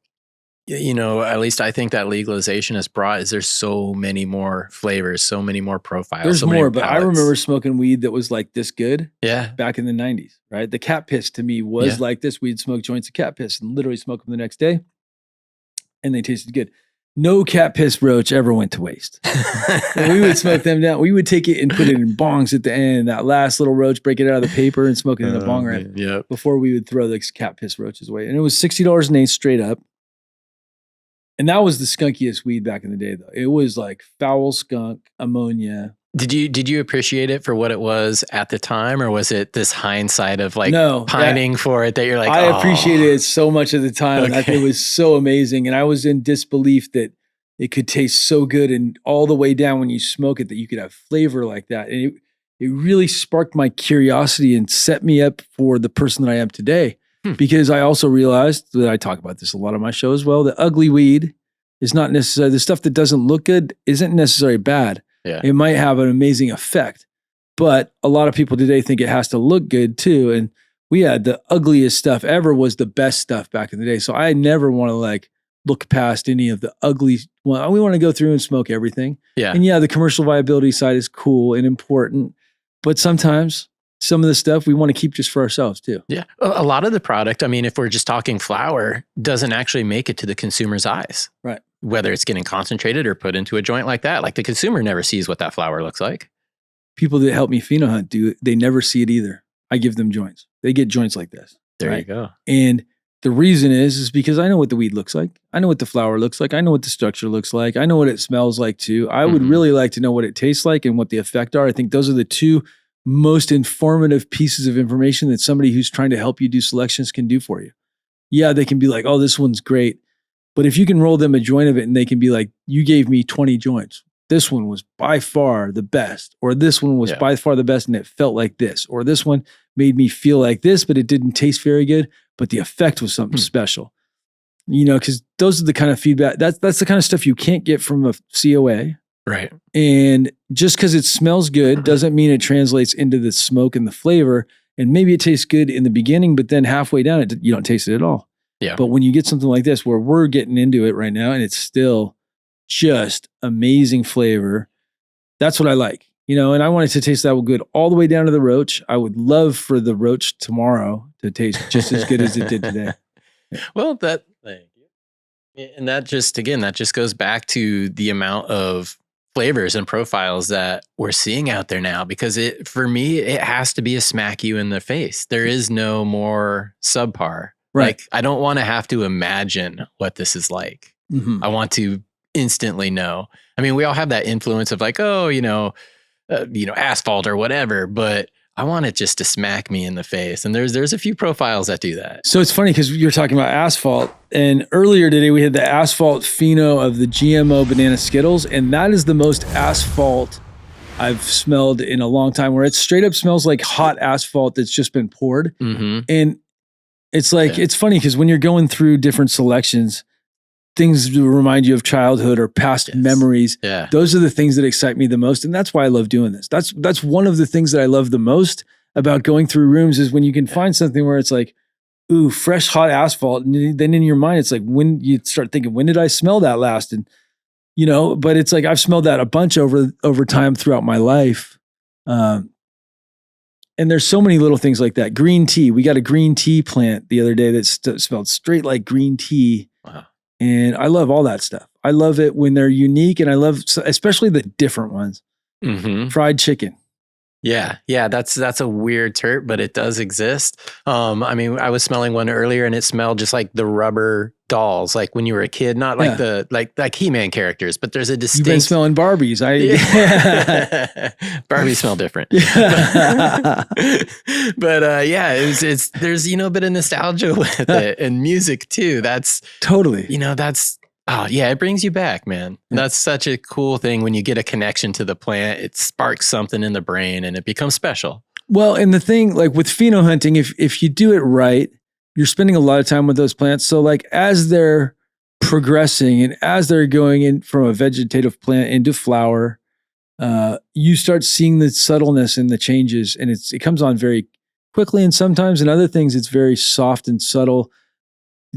at least I think that legalization has brought is there's so many more flavors, so many more profiles. There's more, but I remember smoking weed that was like this good. Yeah. Back in the 90s, right? The cat piss to me was like this. We'd smoke joints of cat piss and literally smoke them the next day. And they tasted good. No cat piss roach ever went to waste. We would smoke them down. We would take it and put it in bongs at the end. That last little roach, break it out of the paper and smoke it in a bong rip. Yep. Before we would throw the cat piss roaches away. And it was $60 an eighth straight up. And that was the skunkiest weed back in the day, though. It was like foul skunk, ammonia. Did you appreciate it for what it was at the time, or was it this hindsight of like pining for it that you're like, I appreciated it so much at the time. Okay. I think it was so amazing. And I was in disbelief that it could taste so good and all the way down when you smoke it that you could have flavor like that. And it really sparked my curiosity and set me up for the person that I am today. Because I also realized that I talk about this a lot on my show as well, that ugly weed is not necessarily, the stuff that doesn't look good isn't necessarily bad. Yeah. It might have an amazing effect, but a lot of people today think it has to look good too. And we had the ugliest stuff ever was the best stuff back in the day. So I never want to like look past any of the ugly. Well, we want to go through and smoke everything. Yeah. And the commercial viability side is cool and important, but sometimes some of the stuff we want to keep just for ourselves too. Yeah. A lot of the product, I mean, if we're just talking flower, doesn't actually make it to the consumer's eyes. Right. Whether it's getting concentrated or put into a joint like that. Like the consumer never sees what that flower looks like. People that help me pheno hunt they never see it either. I give them joints. They get joints like this. There you go. And the reason is because I know what the weed looks like. I know what the flower looks like. I know what the structure looks like. I know what it smells like too. I would really like to know what it tastes like and what the effect are. I think those are the two most informative pieces of information that somebody who's trying to help you do selections can do for you. Yeah, they can be like, oh, this one's great. But if you can roll them a joint of it and they can be like, you gave me 20 joints. this one was by far the best, or this one was by far the best and it felt like this, or this one made me feel like this, but it didn't taste very good, but the effect was something special. Because those are the kind of feedback, that's the kind of stuff you can't get from a COA. Right. And just because it smells good doesn't mean it translates into the smoke and the flavor. And maybe it tastes good in the beginning, but then halfway down, you don't taste it at all. Yeah. But when you get something like this, where we're getting into it right now, and it's still just amazing flavor, that's what I like. And I want it to taste that good all the way down to the roach. I would love for the roach tomorrow to taste just as good as it did today. Well, thank you. And that just goes back to the amount of flavors and profiles that we're seeing out there now, because for me, it has to be a smack you in the face. There is no more subpar. Right. Like, I don't want to have to imagine what this is like. Mm-hmm. I want to instantly know. I mean, we all have that influence of like, asphalt or whatever, but I want it just to smack me in the face. And there's a few profiles that do that. So it's funny because you're talking about asphalt, and earlier today we had the asphalt pheno of the GMO banana Skittles, and that is the most asphalt I've smelled in a long time, where it straight up smells like hot asphalt that's just been poured. Mm-hmm. And it's like, it's funny because when you're going through different selections, things remind you of childhood or past memories. Yeah. Those are the things that excite me the most. And that's why I love doing this. That's one of the things that I love the most about going through rooms, is when you can find something where it's like, ooh, fresh, hot asphalt. And then in your mind, it's like, when you start thinking, when did I smell that last? And, but it's like, I've smelled that a bunch over time throughout my life. And there's so many little things like that. Green tea. We got a green tea plant the other day that smelled straight like green tea. Wow. And I love all that stuff. I love it when they're unique, and I love especially the different ones. Mm-hmm. Fried chicken. Yeah. That's a weird terp, but it does exist. I mean, I was smelling one earlier, and it smelled just like the rubber dolls, like when you were a kid, not like like He-Man characters, but there's a distinct. You've been smelling Barbies. Barbies smell different. But it's there's a bit of nostalgia with it, and music too. That's totally. It brings you back, man. Yeah. That's such a cool thing when you get a connection to the plant. It sparks something in the brain, and it becomes special. Well, and the thing, like with pheno hunting, if you do it right, you're spending a lot of time with those plants. So like as they're progressing and as they're going in from a vegetative plant into flower, you start seeing the subtleness and the changes, and it comes on very quickly. And sometimes in other things, it's very soft and subtle.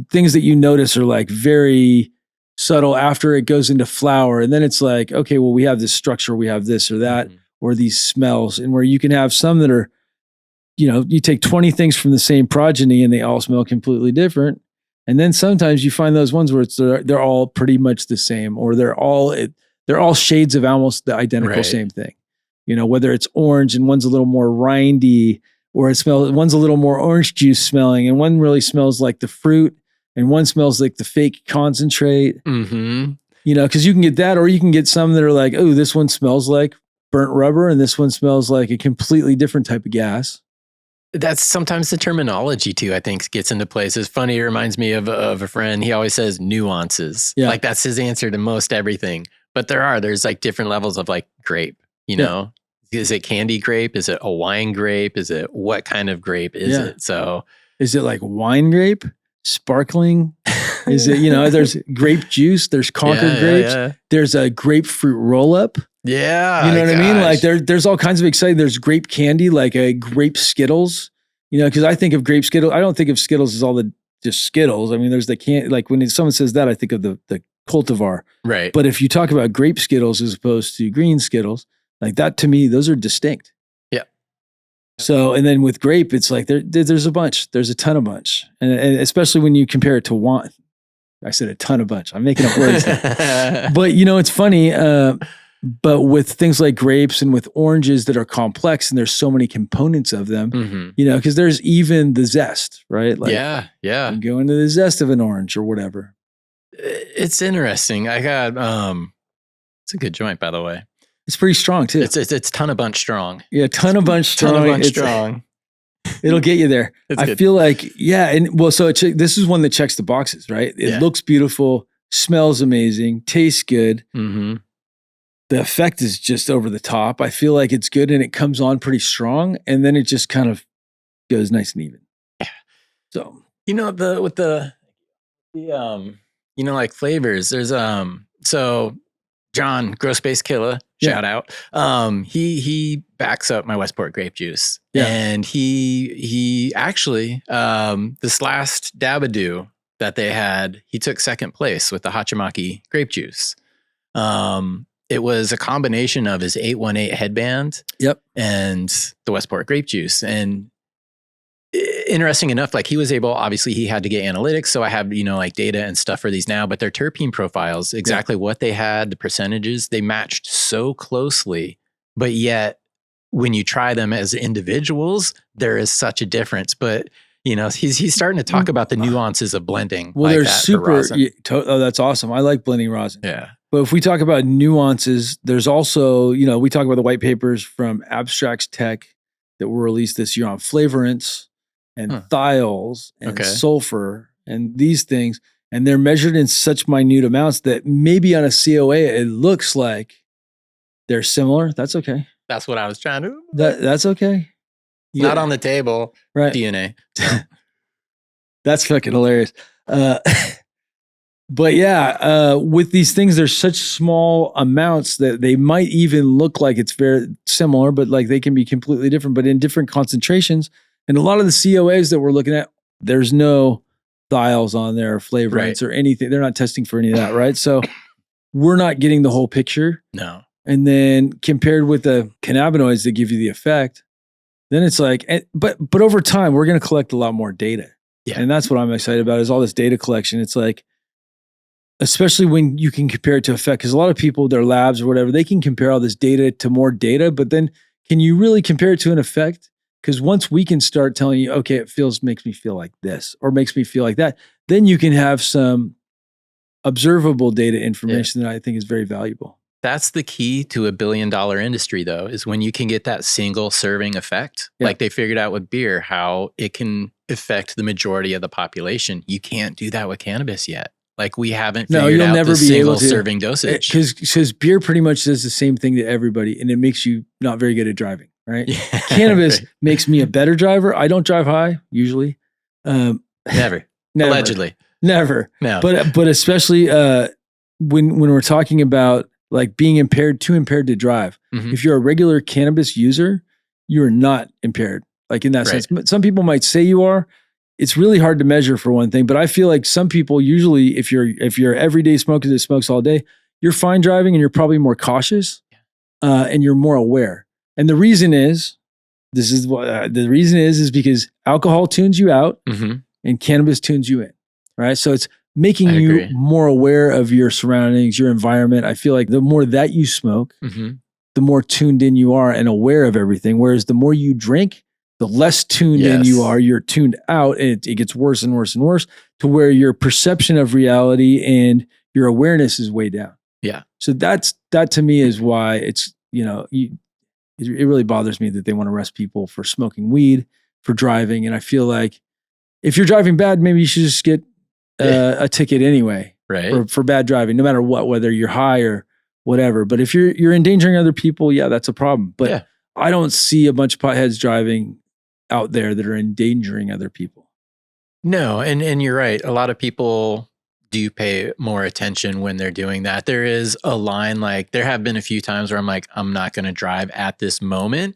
Things that you notice are like very subtle after it goes into flower. And then it's like, okay, well, we have this structure, we have this or that, or these smells. And where you can have some that are, you take 20 things from the same progeny and they all smell completely different. And then sometimes you find those ones where they're all pretty much the same, or they're all shades of almost the identical same thing. Whether it's orange and one's a little more rindy, or one's a little more orange juice smelling, and one really smells like the fruit, and one smells like the fake concentrate. Mm-hmm. Because you can get that, or you can get some that are like, oh, this one smells like burnt rubber, and this one smells like a completely different type of gas. That's sometimes the terminology too, I think, gets into place. It's funny. It reminds me of a friend. He always says nuances. Yeah. Like that's his answer to most everything. But there's like different levels of like grape, know? Is it candy grape? Is it a wine grape? Is it what kind of grape is it? So is it like wine grape? Sparkling? Is it, there's grape juice, there's Concord grapes, there's a grapefruit roll up. Yeah. You know what I mean? Like there's all kinds of exciting. There's grape candy, like a grape Skittles, because I think of grape Skittles. I don't think of Skittles as all just Skittles. I mean, there's the candy, like when someone says that, I think of the cultivar. Right. But if you talk about grape Skittles as opposed to green Skittles, like that, to me, those are distinct. Yeah. So, and then with grape, it's like there's a bunch. There's a ton of bunch. And especially when you compare it to wine. I said a ton of bunch. I'm making up words there. But, it's funny. But with things like grapes and with oranges that are complex and there's so many components of them, because there's even the zest, right? Like, yeah. You go into the zest of an orange or whatever. It's interesting. I got, it's a good joint, by the way. It's pretty strong too. It's ton of bunch strong. Yeah, ton of bunch strong. Ton of bunch strong. It'll get you there. I feel like, this is one that checks the boxes, right? It looks beautiful, smells amazing, tastes good. Mm-hmm. the effect is just over the top. I feel like it's good and it comes on pretty strong, and then it just kind of goes nice and even. So like flavors. There's so John Grow Space Killer, shout out. He backs up my Westport grape juice, and he actually this last Dabadoo that they had, he took second place with the Hachimaki grape juice. It was a combination of his 818 headband, and the Westport grape juice. And interesting enough, like he was able, obviously he had to get analytics. So I have, like data and stuff for these now, but their terpene profiles, exactly what they had, the percentages, they matched so closely, but yet when you try them as individuals, there is such a difference. But he's starting to talk about the nuances of blending. Well, they're super. Oh, that's awesome. I like blending rosin. Yeah. But if we talk about nuances, there's also, we talk about the white papers from Abstracts Tech that were released this year on flavorants and thiols and sulfur and these things. And they're measured in such minute amounts that maybe on a COA, it looks like they're similar. That's okay. That's what I was trying to. That's okay. Not on the table. Right. DNA. That's fucking hilarious. But with these things, there's such small amounts that they might even look like it's very similar, but like they can be completely different, but in different concentrations. And a lot of the COAs that we're looking at, there's no thiols on there or flavorants or anything. They're not testing for any of that, right? So we're not getting the whole picture. No. And then compared with the cannabinoids that give you the effect, then it's like, but over time, we're going to collect a lot more data. Yeah. And that's what I'm excited about is all this data collection. It's like, especially when you can compare it to effect, because a lot of people, their labs or whatever, they can compare all this data to more data, but then can you really compare it to an effect? Because once we can start telling you, okay, makes me feel like this or makes me feel like that, then you can have some observable data information that I think is very valuable. That's the key to a $1 billion industry, though, is when you can get that single serving effect. Yeah. Like they figured out with beer, how it can affect the majority of the population. You can't do that with cannabis yet. Like we haven't figured out the single serving dosage. Because beer pretty much does the same thing to everybody, and it makes you not very good at driving, right? Yeah. Cannabis makes me a better driver. I don't drive high, usually. Never. Allegedly. Never. No. But especially when we're talking about like being too impaired to drive. Mm-hmm. If you're a regular cannabis user, you're not impaired. Like in that sense, some people might say you are. It's really hard to measure for one thing, but I feel like some people usually, if you're everyday smoker that smokes all day, you're fine driving and you're probably more cautious and you're more aware. And the reason is, is because alcohol tunes you out and cannabis tunes you in, right? So it's making you more aware of your surroundings, your environment. I feel like the more that you smoke, the more tuned in you are and aware of everything. Whereas the more you drink, the less tuned in you are, you're tuned out, and it gets worse and worse and worse to where your perception of reality and your awareness is way down. Yeah. So that to me is why it's, it really bothers me that they want to arrest people for smoking weed, for driving. And I feel like if you're driving bad, maybe you should just get a ticket anyway, right? For bad driving, no matter what, whether you're high or whatever. But if you're endangering other people, that's a problem. But I don't see a bunch of potheads driving out there that are endangering other people. No, and you're right. A lot of people do pay more attention when they're doing that. There is a line, like there have been a few times where I'm like, I'm not going to drive at this moment,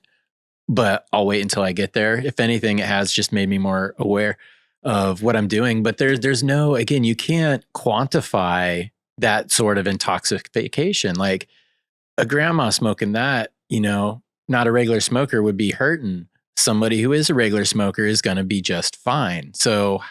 but I'll wait until I get there. If anything, it has just made me more aware of what I'm doing. But there's no, again, you can't quantify that sort of intoxication. Like a grandma smoking that, not a regular smoker would be hurting. Somebody who is a regular smoker is going to be just fine. So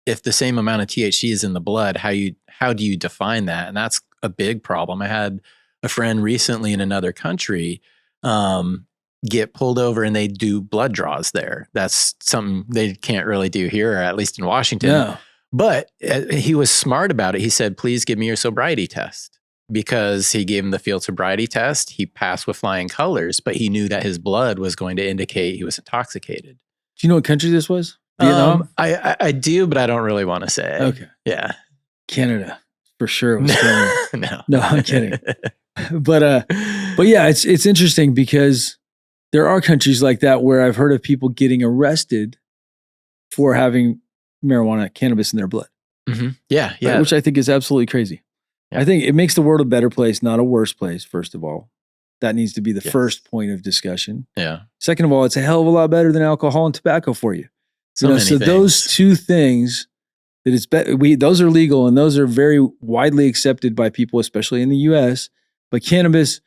if the same amount of THC is in the blood, how do you define that? And that's a big problem. I had a friend recently in another country get pulled over and they do blood draws there. That's something they can't really do here, or at least in Washington. Yeah. But he was smart about it. He said, please give me your sobriety test. Because he gave him the field sobriety test. He passed with flying colors, but he knew that his blood was going to indicate he was intoxicated. Do you know what country this was? Vietnam? I do, but I don't really want to say. Okay. Yeah. Canada. For sure it was Canada. No, I'm kidding. but yeah, it's interesting because there are countries like that where I've heard of people getting arrested for having cannabis in their blood. Mm-hmm. Yeah. Yeah. Right? Which I think is absolutely crazy. Yeah. I think it makes the world a better place, not a worse place, first of all. That needs to be the first point of discussion. Yeah. Second of all, it's a hell of a lot better than alcohol and tobacco for you. So many things. Those two things those are legal and those are very widely accepted by people, especially in the US. But cannabis,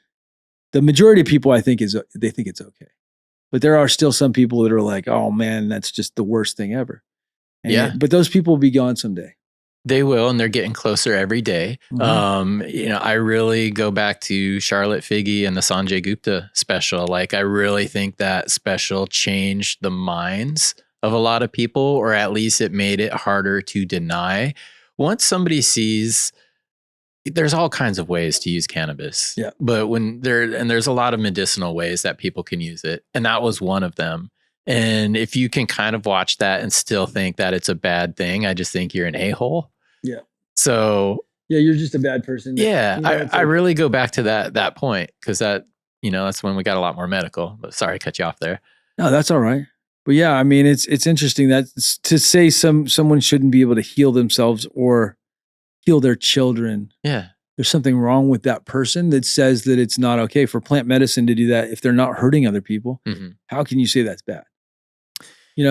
the majority of people, I think, they think it's okay. But there are still some people that are like, oh man, that's just the worst thing ever. But those people will be gone someday. They will, and they're getting closer every day. Mm-hmm. I really go back to Charlotte Figge and the Sanjay Gupta special. Like, I really think that special changed the minds of a lot of people, or at least it made it harder to deny. Once somebody sees, there's all kinds of ways to use cannabis. Yeah. But there's a lot of medicinal ways that people can use it. And that was one of them. And if you can kind of watch that and still think that it's a bad thing, I just think you're an a-hole. Yeah. So yeah, you're just a bad person. Yeah. I really go back to that point because that's when we got a lot more medical. But sorry, cut you off there. No, that's all right. But yeah, I mean, it's interesting that to say someone shouldn't be able to heal themselves or heal their children. Yeah. There's something wrong with that person that says that it's not okay for plant medicine to do that if they're not hurting other people. Mm-hmm. How can you say that's bad?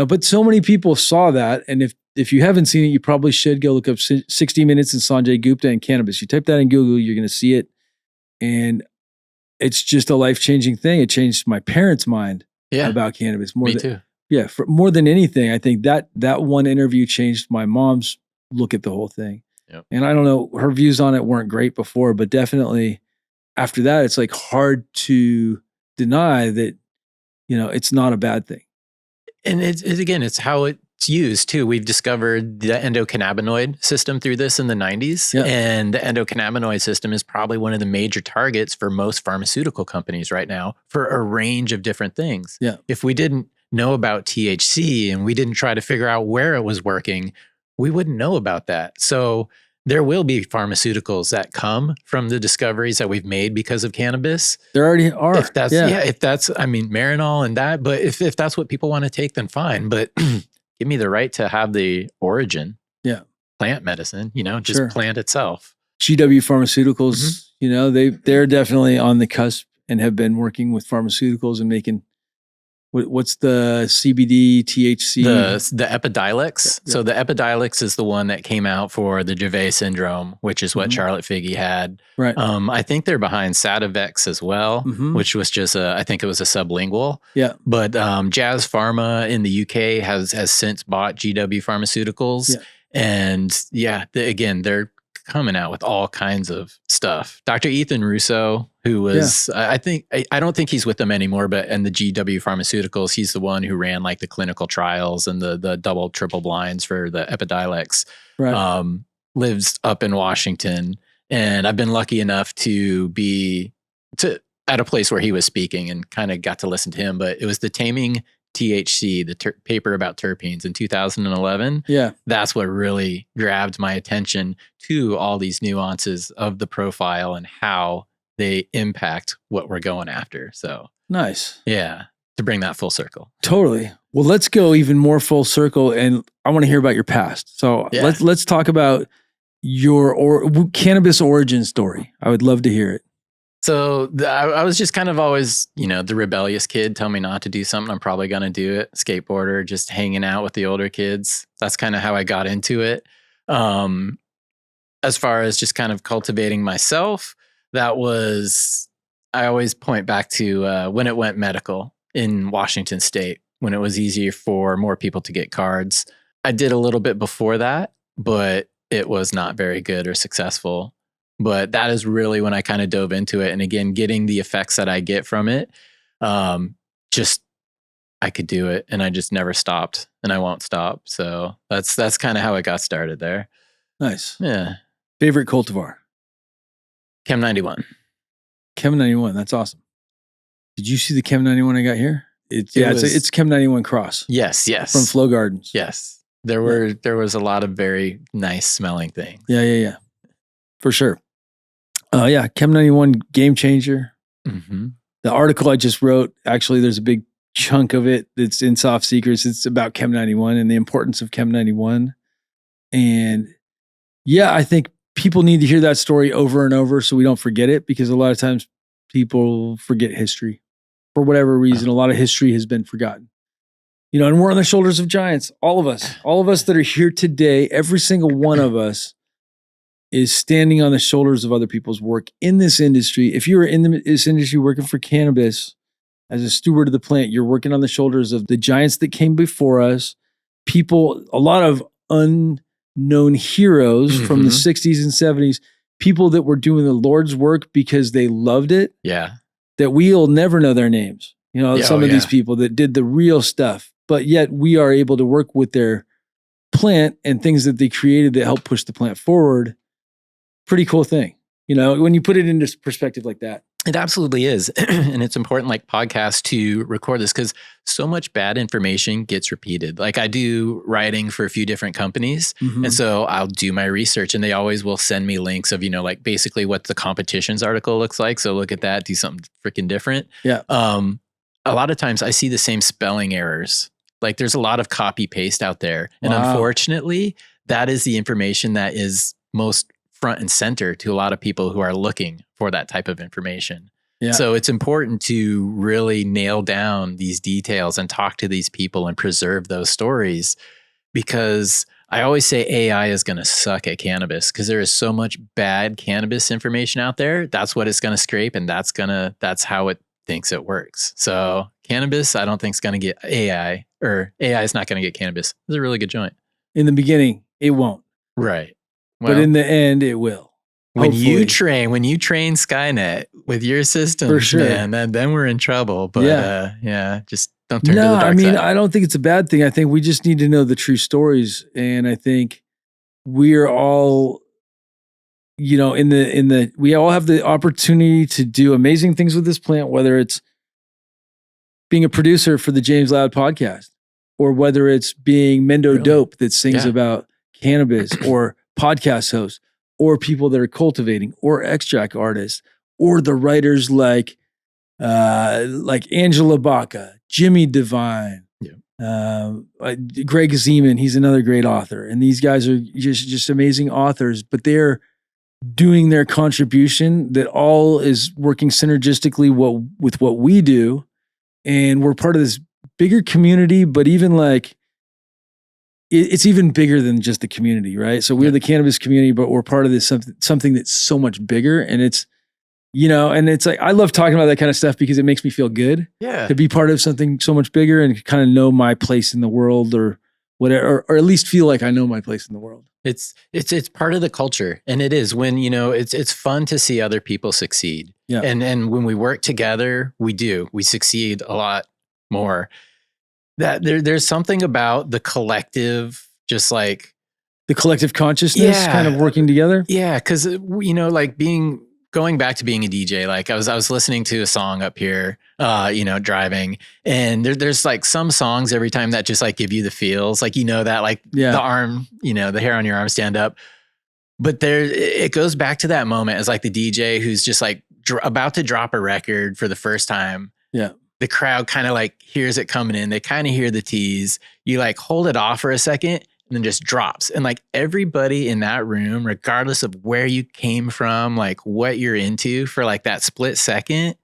But so many people saw that. And if you haven't seen it, you probably should go look up 60 Minutes and Sanjay Gupta and cannabis. You type that in Google, you're going to see it. And it's just a life-changing thing. It changed my parents' mind about cannabis. Me too. Yeah. More than anything, I think that one interview changed my mom's look at the whole thing. Yep. And I don't know, her views on it weren't great before, but definitely after that, it's like hard to deny that, it's not a bad thing. And it's how it's used too. We've discovered the endocannabinoid system through this in the 90s. Yep. And the endocannabinoid system is probably one of the major targets for most pharmaceutical companies right now for a range of different things. Yeah. If we didn't know about THC and we didn't try to figure out where it was working, we wouldn't know about that. So there will be pharmaceuticals that come from the discoveries that we've made because of cannabis. There already are. If that's, Marinol and that, but if that's what people want to take, then fine. But give me the right to have the origin. Yeah. Plant medicine, just plant itself. GW Pharmaceuticals, they're definitely on the cusp and have been working with pharmaceuticals and making, what's the CBD, THC? The Epidiolex. Yeah. So the Epidiolex is the one that came out for the Dravet syndrome, which is what Charlotte Figge had. Right. I think they're behind Sativex as well, which was just I think it was a sublingual. Yeah. But Jazz Pharma in the UK has since bought GW Pharmaceuticals. Yeah. And they're coming out with all kinds of stuff. Dr. Ethan Russo, who was, I don't think he's with them anymore, but in the GW Pharmaceuticals, he's the one who ran like the clinical trials and the double, triple blinds for the Epidiolex. Right. Lives up in Washington. And I've been lucky enough to be at a place where he was speaking and kind of got to listen to him, but it was the Taming THC, the paper about terpenes in 2011. Yeah. That's what really grabbed my attention to all these nuances of the profile and how they impact what we're going after. So nice. Yeah. To bring that full circle. Totally. Well, let's go even more full circle. And I want to hear about your past. So let's talk about your cannabis origin story. I would love to hear it. So I was just kind of always, the rebellious kid. Tell me not to do something, I'm probably going to do it. Skateboarder, just hanging out with the older kids. That's kind of how I got into it. As far as just kind of cultivating myself, I always point back to when it went medical in Washington State, when it was easier for more people to get cards. I did a little bit before that, but it was not very good or successful. But that is really when I kind of dove into it. And again, getting the effects that I get from it, I could do it and I just never stopped and I won't stop. So that's kind of how it got started there. Nice. Yeah. Favorite cultivar? Chem 91. Chem 91. That's awesome. Did you see the Chem 91 I got here? It's Chem 91 Cross. Yes. From Flow Gardens. Yes. There was a lot of very nice smelling things. Yeah. For sure. Oh yeah, Chem 91 game changer. Mm-hmm. The article I just wrote, actually, there's a big chunk of it that's in Soft Secrets. It's about Chem 91 and the importance of Chem 91. And yeah, I think people need to hear that story over and over so we don't forget it, because a lot of times people forget history for whatever reason. A lot of history has been forgotten. You know, and we're on the shoulders of giants. All of us that are here today, every single one of us is standing on the shoulders of other people's work in this industry. If you were in this industry working for cannabis as a steward of the plant, you're working on the shoulders of the giants that came before us, people, a lot of unknown heroes from the 60s and 70s, people that were doing the Lord's work because they loved it. Yeah. That we'll never know their names. You know, some of these people that did the real stuff, but yet we are able to work with their plant and things that they created that help push the plant forward. Pretty cool thing. You know, when you put it into perspective like that. It absolutely is. And it's important, like podcasts, to record this because so much bad information gets repeated. Like I do writing for a few different companies. And so I'll do my research and they always will send me links of, you know, like basically what the competitions article looks like. So look at that, do something freaking different. Yeah. A lot of times I see the same spelling errors. Like there's a lot of copy paste out there. And unfortunately, that is the information that is most front and center to a lot of people who are looking for that type of information. Yeah. So it's important to really nail down these details and talk to these people and preserve those stories, because I always say AI is going to suck at cannabis because there is so much bad cannabis information out there. That's what it's going to scrape, and that's how it thinks it works. So cannabis, I don't think is going to get AI, or AI is not going to get cannabis. It's a really good joint. In the beginning, it won't. Right. Well, but in the end, it will. When you train Skynet with your systems, for sure, man, then we're in trouble. But just don't turn to the dark side. I mean, I don't think it's a bad thing. I think we just need to know the true stories, and I think we're all, you know, we all have the opportunity to do amazing things with this plant, whether it's being a producer for the James Loud podcast, or whether it's being Mendo Dope that sings about cannabis, or podcast hosts, or people that are cultivating, or extract artists, or the writers like Angela Baca, Jimmy Devine, Greg Zeman. He's another great author, and these guys are just amazing authors. But they're doing their contribution that all is working synergistically with what we do, and we're part of this bigger community. But even like, it's even bigger than just the community, right? So we're the cannabis community, but we're part of this something that's so much bigger. And it's, you know, and it's like, I love talking about that kind of stuff because it makes me feel good to be part of something so much bigger and kind of know my place in the world, or whatever, or at least feel like I know my place in the world. It's part of the culture. And it is when, you know, it's fun to see other people succeed. Yeah. And when we work together, we succeed a lot more. That there's something about the collective, just like the collective consciousness kind of working together. Yeah. Cause you know, like going back to being a DJ, like I was listening to a song up here, you know, driving, and there's like some songs every time that just like give you the feels, like, you know, that like the arm, you know, the hair on your arm stand up. But it goes back to that moment as like the DJ who's just like about to drop a record for the first time. Yeah. The crowd kind of like hears it coming in. They kind of hear the tease. You like hold it off for a second and then just drops. And like everybody in that room, regardless of where you came from, like what you're into for like that split second,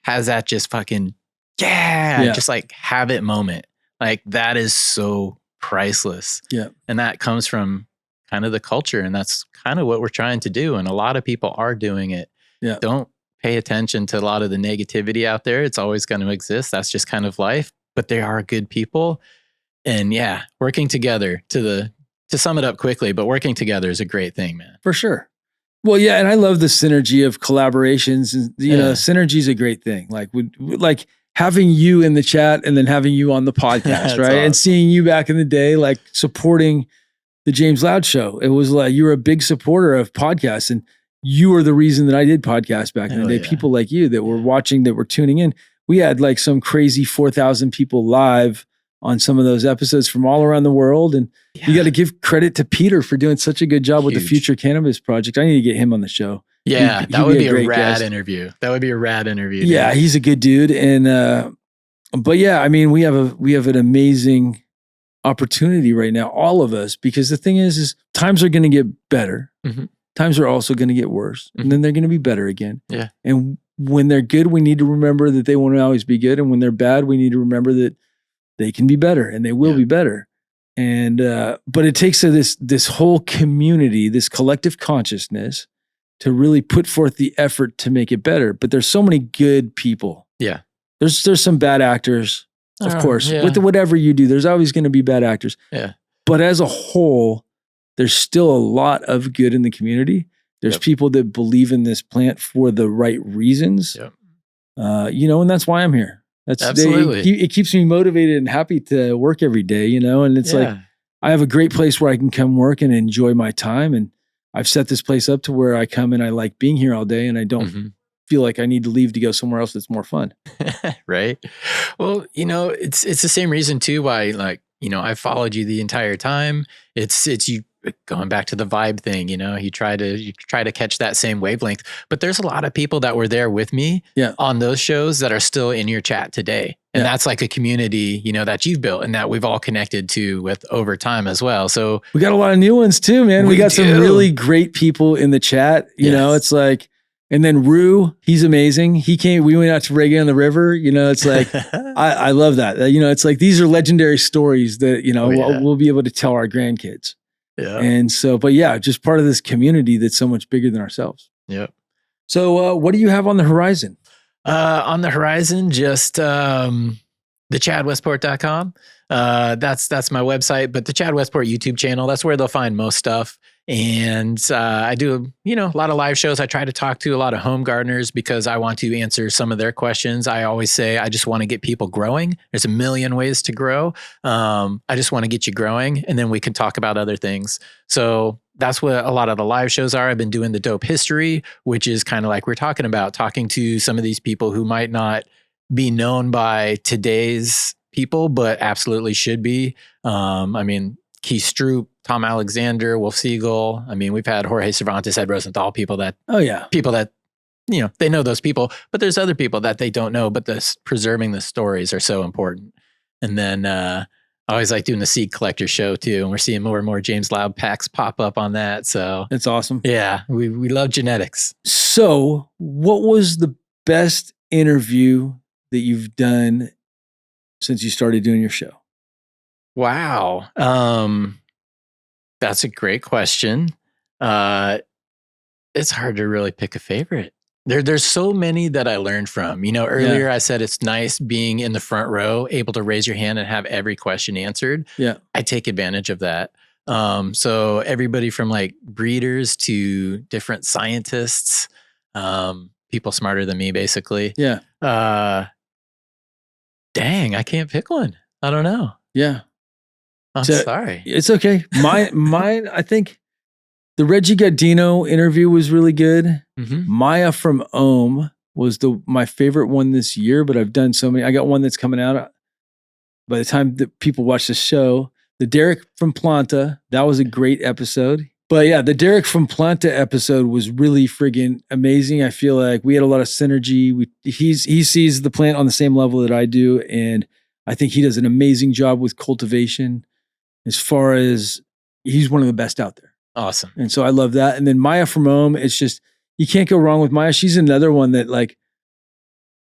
has that just fucking, just like have it moment. Like that is so priceless. Yeah. And that comes from kind of the culture. And that's kind of what we're trying to do. And a lot of people are doing it. Yeah. Don't pay attention to a lot of the negativity out there. It's always going to exist. That's just kind of life, but they are good people. And working together to sum it up quickly, but working together is a great thing, man. For sure. Well, yeah. And I love the synergy of collaborations, and, you know, synergy is a great thing. Like having you in the chat and then having you on the podcast, right? Awesome. And seeing you back in the day, like supporting the James Loud Show. It was like, you were a big supporter of podcasts, and you were the reason that I did podcasts back in the day. Yeah. People like you that were watching, that were tuning in. We had like some crazy 4,000 people live on some of those episodes from all around the world. And you got to give credit to Peter for doing such a good job with the Future Cannabis Project. I need to get him on the show. Yeah, that would be a rad interview. That would be a rad interview. Dude. Yeah, he's a good dude. And but yeah, I mean, we have an amazing opportunity right now, all of us, because the thing is times are going to get better. Mm-hmm. Times are also going to get worse, and then they're going to be better again. Yeah. And when they're good, we need to remember that they won't always be good. And when they're bad, we need to remember that they can be better and they will be better. And, but it takes this whole community, this collective consciousness to really put forth the effort to make it better. But there's so many good people. Yeah. There's some bad actors, of course. Yeah. With whatever you do, there's always going to be bad actors. Yeah. But as a whole, there's still a lot of good in the community. There's people that believe in this plant for the right reasons. Yep. And that's why I'm here. That's absolutely. It keeps me motivated and happy to work every day, and it's like, I have a great place where I can come work and enjoy my time. And I've set this place up to where I come and I like being here all day, and I don't feel like I need to leave to go somewhere else that's more fun. Right. Well, it's the same reason too, why I followed you the entire time. It's you going back to the vibe thing, you try to catch that same wavelength, but there's a lot of people that were there with me on those shows that are still in your chat today. And that's like a community, that you've built and that we've all connected to with over time as well. So we got a lot of new ones too, man. We got some really great people in the chat, it's like, and then Rue, he's amazing. We went out to Reggae on the River, it's like, I love that. It's like, these are legendary stories that, we'll be able to tell our grandkids. Yeah. And so, but yeah, just part of this community that's so much bigger than ourselves. Yep. So what do you have on the horizon? On the horizon, just the chadwestport.com. That's my website, but the Chad Westport YouTube channel, that's where they'll find most stuff. And I do, a lot of live shows. I try to talk to a lot of home gardeners because I want to answer some of their questions. I always say, I just want to get people growing. There's a million ways to grow. I just want to get you growing, and then we can talk about other things. So that's what a lot of the live shows are. I've been doing the Dope History, which is kind of like we're talking about, talking to some of these people who might not be known by today's people, but absolutely should be. Keith Stroop, Tom Alexander, Wolf Siegel. We've had Jorge Cervantes, Ed Rosenthal, people that, they know those people, but there's other people that they don't know, but preserving the stories are so important. And then I always like doing the seed collector show too. And we're seeing more and more James Loud packs pop up on that. So it's awesome. Yeah. We love genetics. So what was the best interview that you've done since you started doing your show? Wow. That's a great question. It's hard to really pick a favorite. There's so many that I learned from. Earlier I said it's nice being in the front row, able to raise your hand and have every question answered. Yeah. I take advantage of that. So everybody from like breeders to different scientists, people smarter than me, basically. Yeah. Dang, I can't pick one. I don't know. Yeah. I'm sorry. It's okay. Mine, I think the Reggie Gaudino interview was really good. Mm-hmm. Maya from Ohm was my favorite one this year, but I've done so many. I got one that's coming out by the time that people watch the show. The Derek from Planta, that was a great episode. But yeah, the Derek from Planta episode was really friggin' amazing. I feel like we had a lot of synergy. He sees the plant on the same level that I do, and I think he does an amazing job with cultivation. As far as he's one of the best out there. Awesome. And so I love that. And then Maya from Ohm, it's just, you can't go wrong with Maya. She's another one that like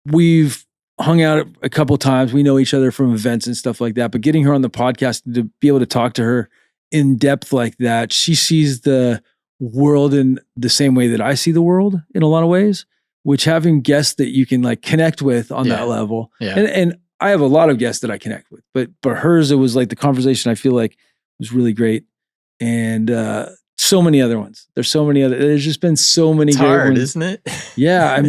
we've hung out a couple times. We know each other from events and stuff like that, but getting her on the podcast to be able to talk to her in depth like that, she sees the world in the same way that I see the world in a lot of ways, which having guests that you can like connect with on that level. Yeah. And I have a lot of guests that I connect with, but hers, it was like the conversation I feel like was really great. And so many other ones. There's just been so many it's great hard, ones. Isn't it? Yeah.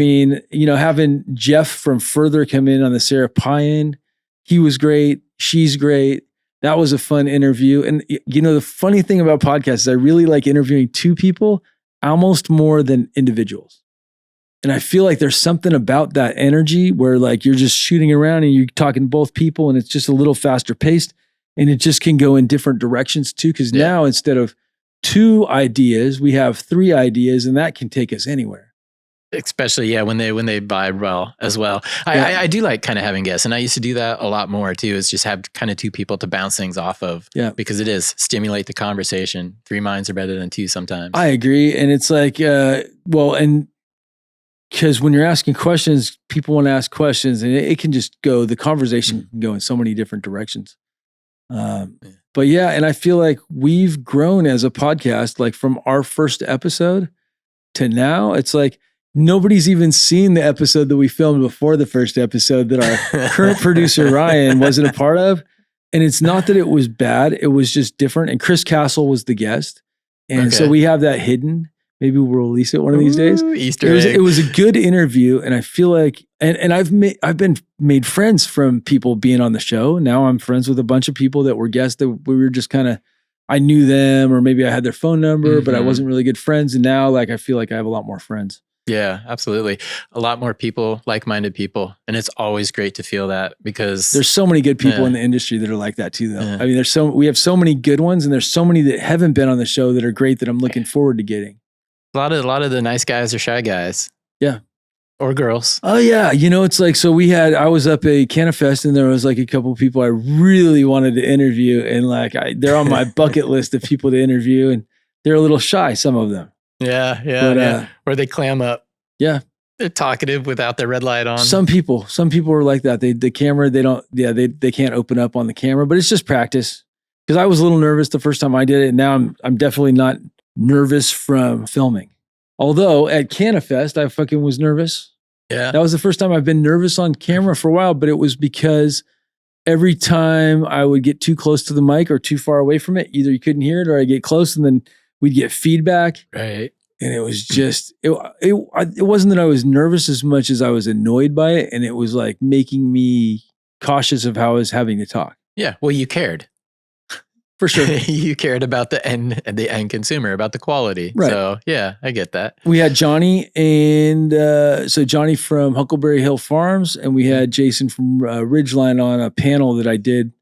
Having Jeff from Further come in on the Sarah Payan, he was great. She's great. That was a fun interview. And the funny thing about podcasts is I really like interviewing two people almost more than individuals. And I feel like there's something about that energy where like you're just shooting around and you're talking to both people and it's just a little faster paced and it just can go in different directions too. Cause now instead of 2 ideas, we have 3 ideas, and that can take us anywhere. Especially, when they vibe well as well. I do like kind of having guests, and I used to do that a lot more too, is just have kind of 2 people to bounce things off of. Yeah. Because it is stimulate the conversation. 3 minds are better than 2 sometimes. I agree. And it's like, and because when you're asking questions, people want to ask questions, and it can just go, the conversation can go in so many different directions. But yeah, and I feel like we've grown as a podcast, like from our first episode to now. It's like, nobody's even seen the episode that we filmed before the first episode that our current producer, Ryan, wasn't a part of. And it's not that it was bad. It was just different. And Chris Castle was the guest. And so we have that hidden. Maybe we'll release it one of these days. Easter egg. It was a good interview. And I feel like, and I've been made friends from people being on the show. Now I'm friends with a bunch of people that were guests that we were just kind of, I knew them, or maybe I had their phone number, but I wasn't really good friends. And now like, I feel like I have a lot more friends. Yeah, absolutely. A lot more people, like-minded people. And it's always great to feel that, because there's so many good people in the industry that are like that too, though. I mean, we have so many good ones, and there's so many that haven't been on the show that are great that I'm looking forward to getting. A lot of the nice guys are shy guys. Yeah. Or girls. Oh yeah. It's like, so I was up at Cannabis, and there was like a couple of people I really wanted to interview, and like, they're on my bucket list of people to interview, and they're a little shy, some of them. Yeah. Or they clam up. Yeah. They're talkative without their red light on. Some people are like that. The camera, they can't open up on the camera, but it's just practice. Because I was a little nervous the first time I did it, and now I'm definitely not nervous from filming. Although at Cannafest, I fucking was nervous. Yeah. That was the first time I've been nervous on camera for a while, but it was because every time I would get too close to the mic or too far away from it, either you couldn't hear it, or I get close and then we'd get feedback. Right. And it was just, it wasn't that I was nervous as much as I was annoyed by it. And it was like making me cautious of how I was having to talk. Yeah. Well, you cared. For sure. You cared about the end consumer, about the quality. Right. So yeah, I get that. We had Johnny, and so Johnny from Huckleberry Hill Farms, and we had Jason from Ridgeline on a panel that I did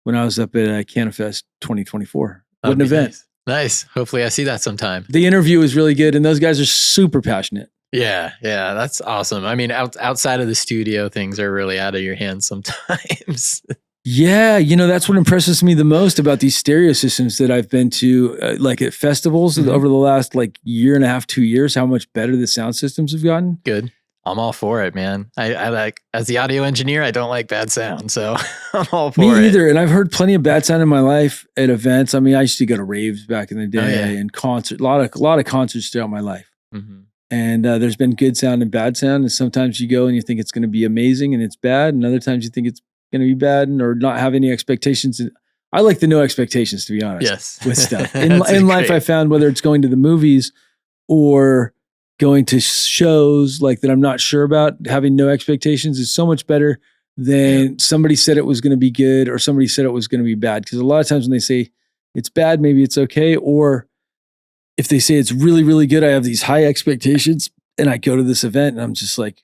when I was up at Cannafest 2024. What an event. Nice. Hopefully I see that sometime. The interview was really good, and those guys are super passionate. Yeah, that's awesome. I mean, outside of the studio, things are really out of your hands sometimes. Yeah, that's what impresses me the most about these stereo systems that I've been to, like at festivals over the last like year and a half, 2 years, how much better the sound systems have gotten. Good. I'm all for it, man. I like, as the audio engineer, I don't like bad sound, so I'm all for it. Me either. And I've heard plenty of bad sound in my life at events. I mean, I used to go to raves back in the day and concert, a lot of concerts throughout my life. Mm-hmm. And there's been good sound and bad sound. And sometimes you go and you think it's going to be amazing and it's bad. And other times you think it's going to be bad or not have any expectations. I like the no expectations, to be honest. Yes. With stuff. In life, I found whether it's going to the movies or going to shows like that I'm not sure about, having no expectations is so much better than somebody said it was going to be good or somebody said it was going to be bad. Because a lot of times when they say it's bad, maybe it's okay. Or if they say it's really, really good, I have these high expectations and I go to this event and I'm just like,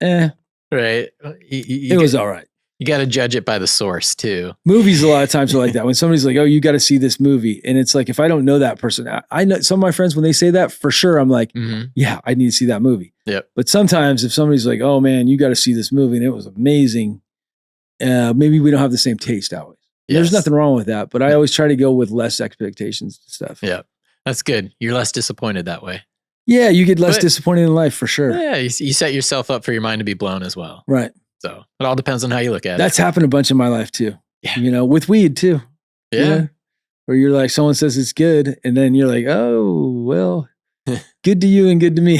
Right. It was all right. You got to judge it by the source too. Movies a lot of times are like that. When somebody's like, oh, you got to see this movie. And it's like, if I don't know that person, I know some of my friends, when they say that, for sure, I'm like, yeah, I need to see that movie. Yep. But sometimes if somebody's like, oh man, you got to see this movie and it was amazing. Maybe we don't have the same taste always. Yes. There's nothing wrong with that. But I always try to go with less expectations and stuff. Yeah. That's good. You're less disappointed that way. Yeah. You get less disappointed in life for sure. Yeah. You set yourself up for your mind to be blown as well. Right. So it all depends on how you look at it. That's happened a bunch in my life too. Yeah. With weed too. Yeah. Where you're like, someone says it's good. And then you're like, oh, well, good to you and good to me.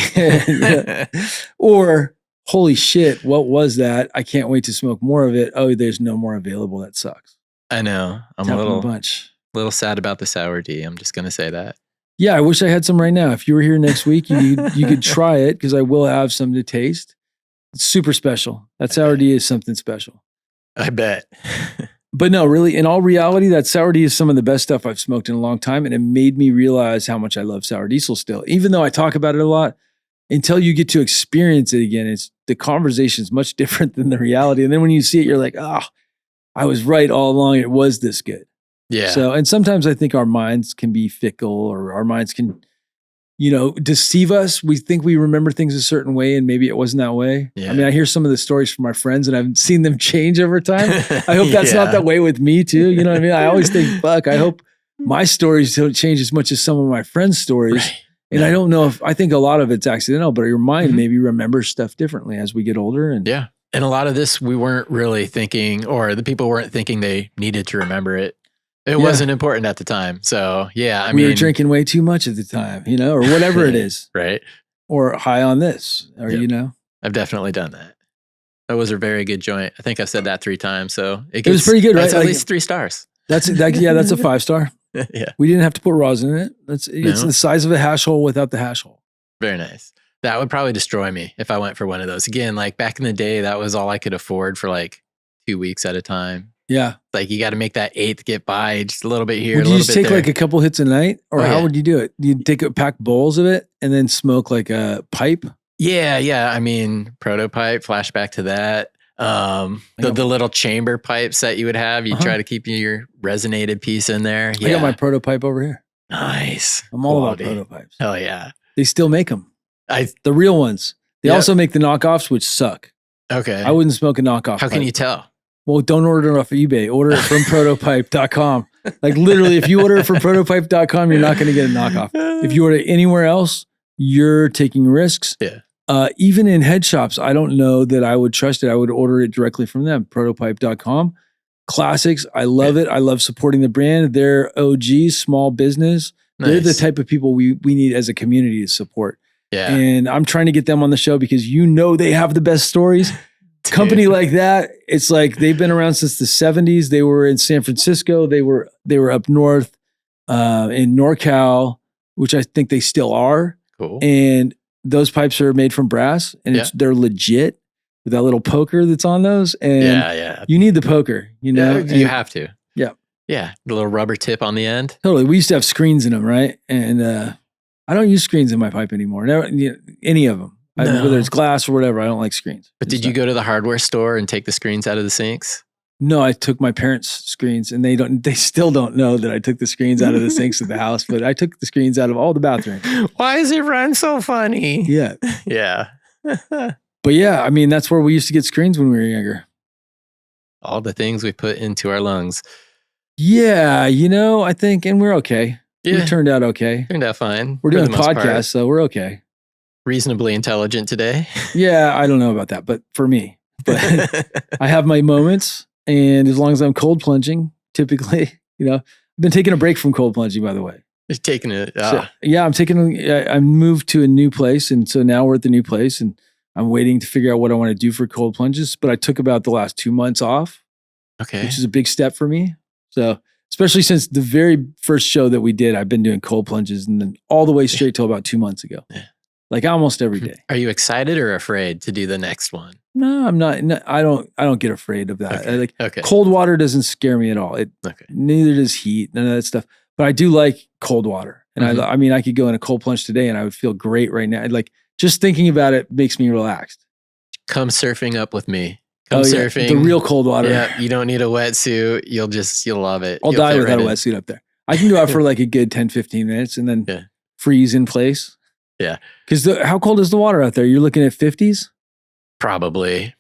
Or, holy shit, what was that? I can't wait to smoke more of it. Oh, there's no more available. That sucks. I know. I'm a little sad about the sour D. I'm just going to say that. Yeah. I wish I had some right now. If you were here next week, you could try it because I will have some to taste. It's super special. That sour D is something special. I bet. But no, really, in all reality, that sour D is some of the best stuff I've smoked in a long time. And it made me realize how much I love sour diesel still. Even though I talk about it a lot, until you get to experience it again, the conversation is much different than the reality. And then when you see it, you're like, I was right all along. It was this good. Yeah. So, and sometimes I think our minds can be fickle, or our minds can, deceive us. We think we remember things a certain way, and maybe it wasn't that way. Yeah. I mean, I hear some of the stories from my friends, and I've seen them change over time. I hope that's not that way with me too. You know what I mean? I always think, fuck, I hope my stories don't change as much as some of my friends' stories. Right. And I don't know I think a lot of it's accidental, but your mind maybe remembers stuff differently as we get older. And yeah. And a lot of this, we weren't really thinking, or the people weren't thinking they needed to remember it. It wasn't important at the time. So yeah, we were drinking way too much at the time, or whatever it is. Right. Or high on this, or, I've definitely done that. That was a very good joint. I think I've said that 3 times. So it was pretty good, right? It's at least 3 stars. That's a 5-star. Yeah. We didn't have to put rosin in it. It's the size of a hash hole without the hash hole. Very nice. That would probably destroy me if I went for one of those. Again, like back in the day, that was all I could afford for like 2 weeks at a time. Yeah. Like you got to make that 8th get by just a little bit here. Would you just take like a couple hits a night, or how would you do it? You'd take a pack bowls of it and then smoke like a pipe? Yeah. I mean, prototype, flashback to that. The little chamber pipes that you would have, you try to keep your resonated piece in there. Yeah. I got my prototype over here. Nice. I'm all about prototypes. Hell yeah. They still make them. The real ones. They also make the knockoffs, which suck. Okay. I wouldn't smoke a knockoff. How can you tell? Well, don't order it off of eBay. Order it from prototype.com. Like literally, if you order it from prototype.com, you're not going to get a knockoff. If you order it anywhere else, you're taking risks. Yeah. Even in head shops, I don't know that I would trust it. I would order it directly from them, prototype.com. Classics. I love it. I love supporting the brand. They're OGs, small business. Nice. They're the type of people we need as a community to support. Yeah. And I'm trying to get them on the show because they have the best stories. Company like that, it's like they've been around since the 70s. They were in San Francisco. They were up north in NorCal, which I think they still are. Cool. And those pipes are made from brass, and they're legit with that little poker that's on those. And you need the poker, you have to. Yeah. Yeah. The little rubber tip on the end. Totally. We used to have screens in them, right? And I don't use screens in my pipe anymore. Never, any of them. No. Whether it's glass or whatever, I don't like screens. But did you go to the hardware store and take the screens out of the sinks? No, I took my parents' screens, and they still don't know that I took the screens out of the sinks of the house, but I took the screens out of all the bathrooms. Why is it run so funny? Yeah. Yeah. But yeah, I mean, that's where we used to get screens when we were younger. All the things we put into our lungs. Yeah, I think, and we're okay. Yeah. We turned out okay. Turned out fine. We're doing podcasts, so we're okay. Reasonably intelligent today. Yeah, I don't know about that, but for me, I have my moments, and as long as I'm cold plunging, typically, I've been taking a break from cold plunging, by the way. You're taking it. So, yeah, I moved to a new place, and so now we're at the new place, and I'm waiting to figure out what I want to do for cold plunges. But I took about the last 2 months off, which is a big step for me. So, especially since the very first show that we did, I've been doing cold plunges, and then all the way straight till about 2 months ago. Yeah. Like almost every day. Are you excited or afraid to do the next one? No, I'm not. No, I don't get afraid of that. Okay. Cold water doesn't scare me at all. Neither does heat, none of that stuff. But I do like cold water. And I mean, I could go in a cold plunge today and I would feel great right now. Like just thinking about it makes me relaxed. Come surfing up with me. Come surfing. The real cold water. Yeah, you don't need a wetsuit. You'll love it. I'll die without a wetsuit up there. I can go out for like a good 10, 15 minutes and then freeze in place. Yeah. Because how cold is the water out there? You're looking at 50s? Probably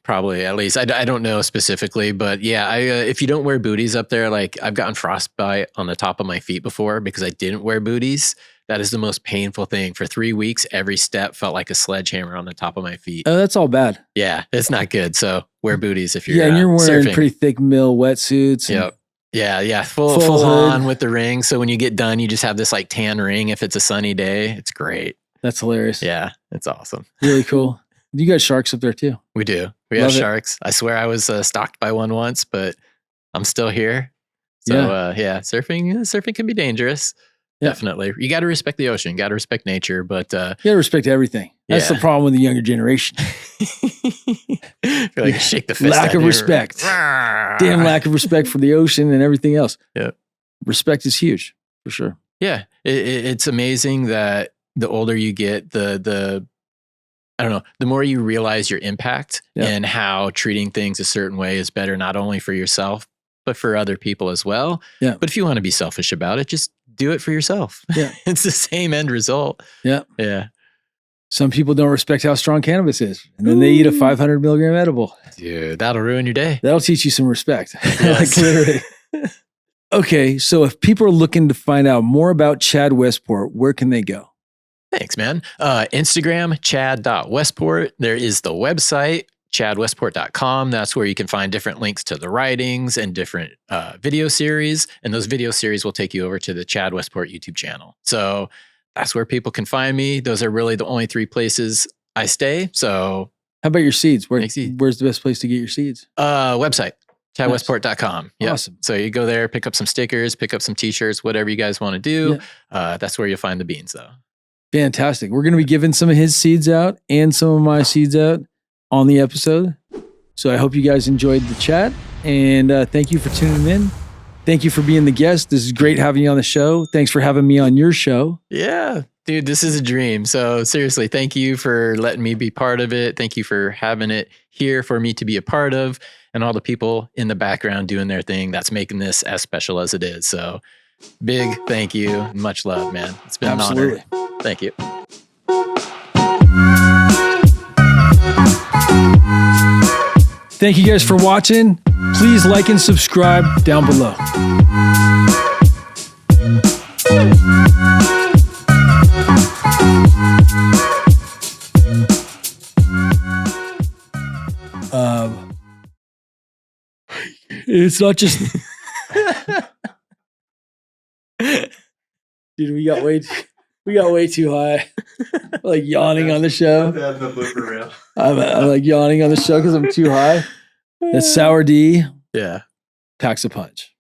at least. I don't know specifically, but yeah, if you don't wear booties up there, like I've gotten frostbite on the top of my feet before because I didn't wear booties. That is the most painful thing. For 3 weeks, every step felt like a sledgehammer on the top of my feet. Oh, that's all bad. Yeah, it's not good. So wear booties if you're and you're wearing surfing. Pretty thick mill wetsuits. Yep. Yeah. Full on with the ring. So when you get done, you just have this like tan ring. If it's a sunny day, it's great. That's hilarious. Yeah, it's awesome. Really cool. You got sharks up there too. We do. We have sharks. I swear I was stalked by one once, but I'm still here. So surfing can be dangerous. Yeah. Definitely. You got to respect the ocean. Got to respect nature, but you got to respect everything. That's the problem with the younger generation. I feel like shake the fist. Lack of respect. Damn lack of respect for the ocean and everything else. Yeah. Respect is huge for sure. Yeah. It's amazing that the older you get, the more you realize your impact and how treating things a certain way is better, not only for yourself, but for other people as well. Yeah. But if you want to be selfish about it, just do it for yourself. Yeah. It's the same end result. Yeah. Yeah. Some people don't respect how strong cannabis is. And then they eat a 500 milligram edible. Dude, that'll ruin your day. That'll teach you some respect. Yes. Like literally. Okay. So if people are looking to find out more about Chad Westport, where can they go? Thanks, man. Instagram, chad.westport. There is the website, chadwestport.com. That's where you can find different links to the writings and different video series. And those video series will take you over to the Chad Westport YouTube channel. So that's where people can find me. Those are really the only 3 places I stay. So how about your seeds? Where's the best place to get your seeds? Website, chadwestport.com. Yep. Awesome. So you go there, pick up some stickers, pick up some t-shirts, whatever you guys want to do. Yeah. That's where you'll find the beans though. Fantastic. We're going to be giving some of his seeds out and some of my seeds out on the episode. So I hope you guys enjoyed the chat, and thank you for tuning in. Thank you for being the guest. This is great having you on the show. Thanks for having me on your show. Yeah, dude, this is a dream. So seriously, thank you for letting me be part of it. Thank you for having it here for me to be a part of, and all the people in the background doing their thing that's making this as special as it is. So big thank you. Much love, man. It's been an honor. Thank you. Thank you guys for watching. Please like and subscribe down below. It's not just... Dude, we got way too high. Like yawning on the show. I'm like yawning on the show because I'm too high. That sour D, yeah, packs a punch.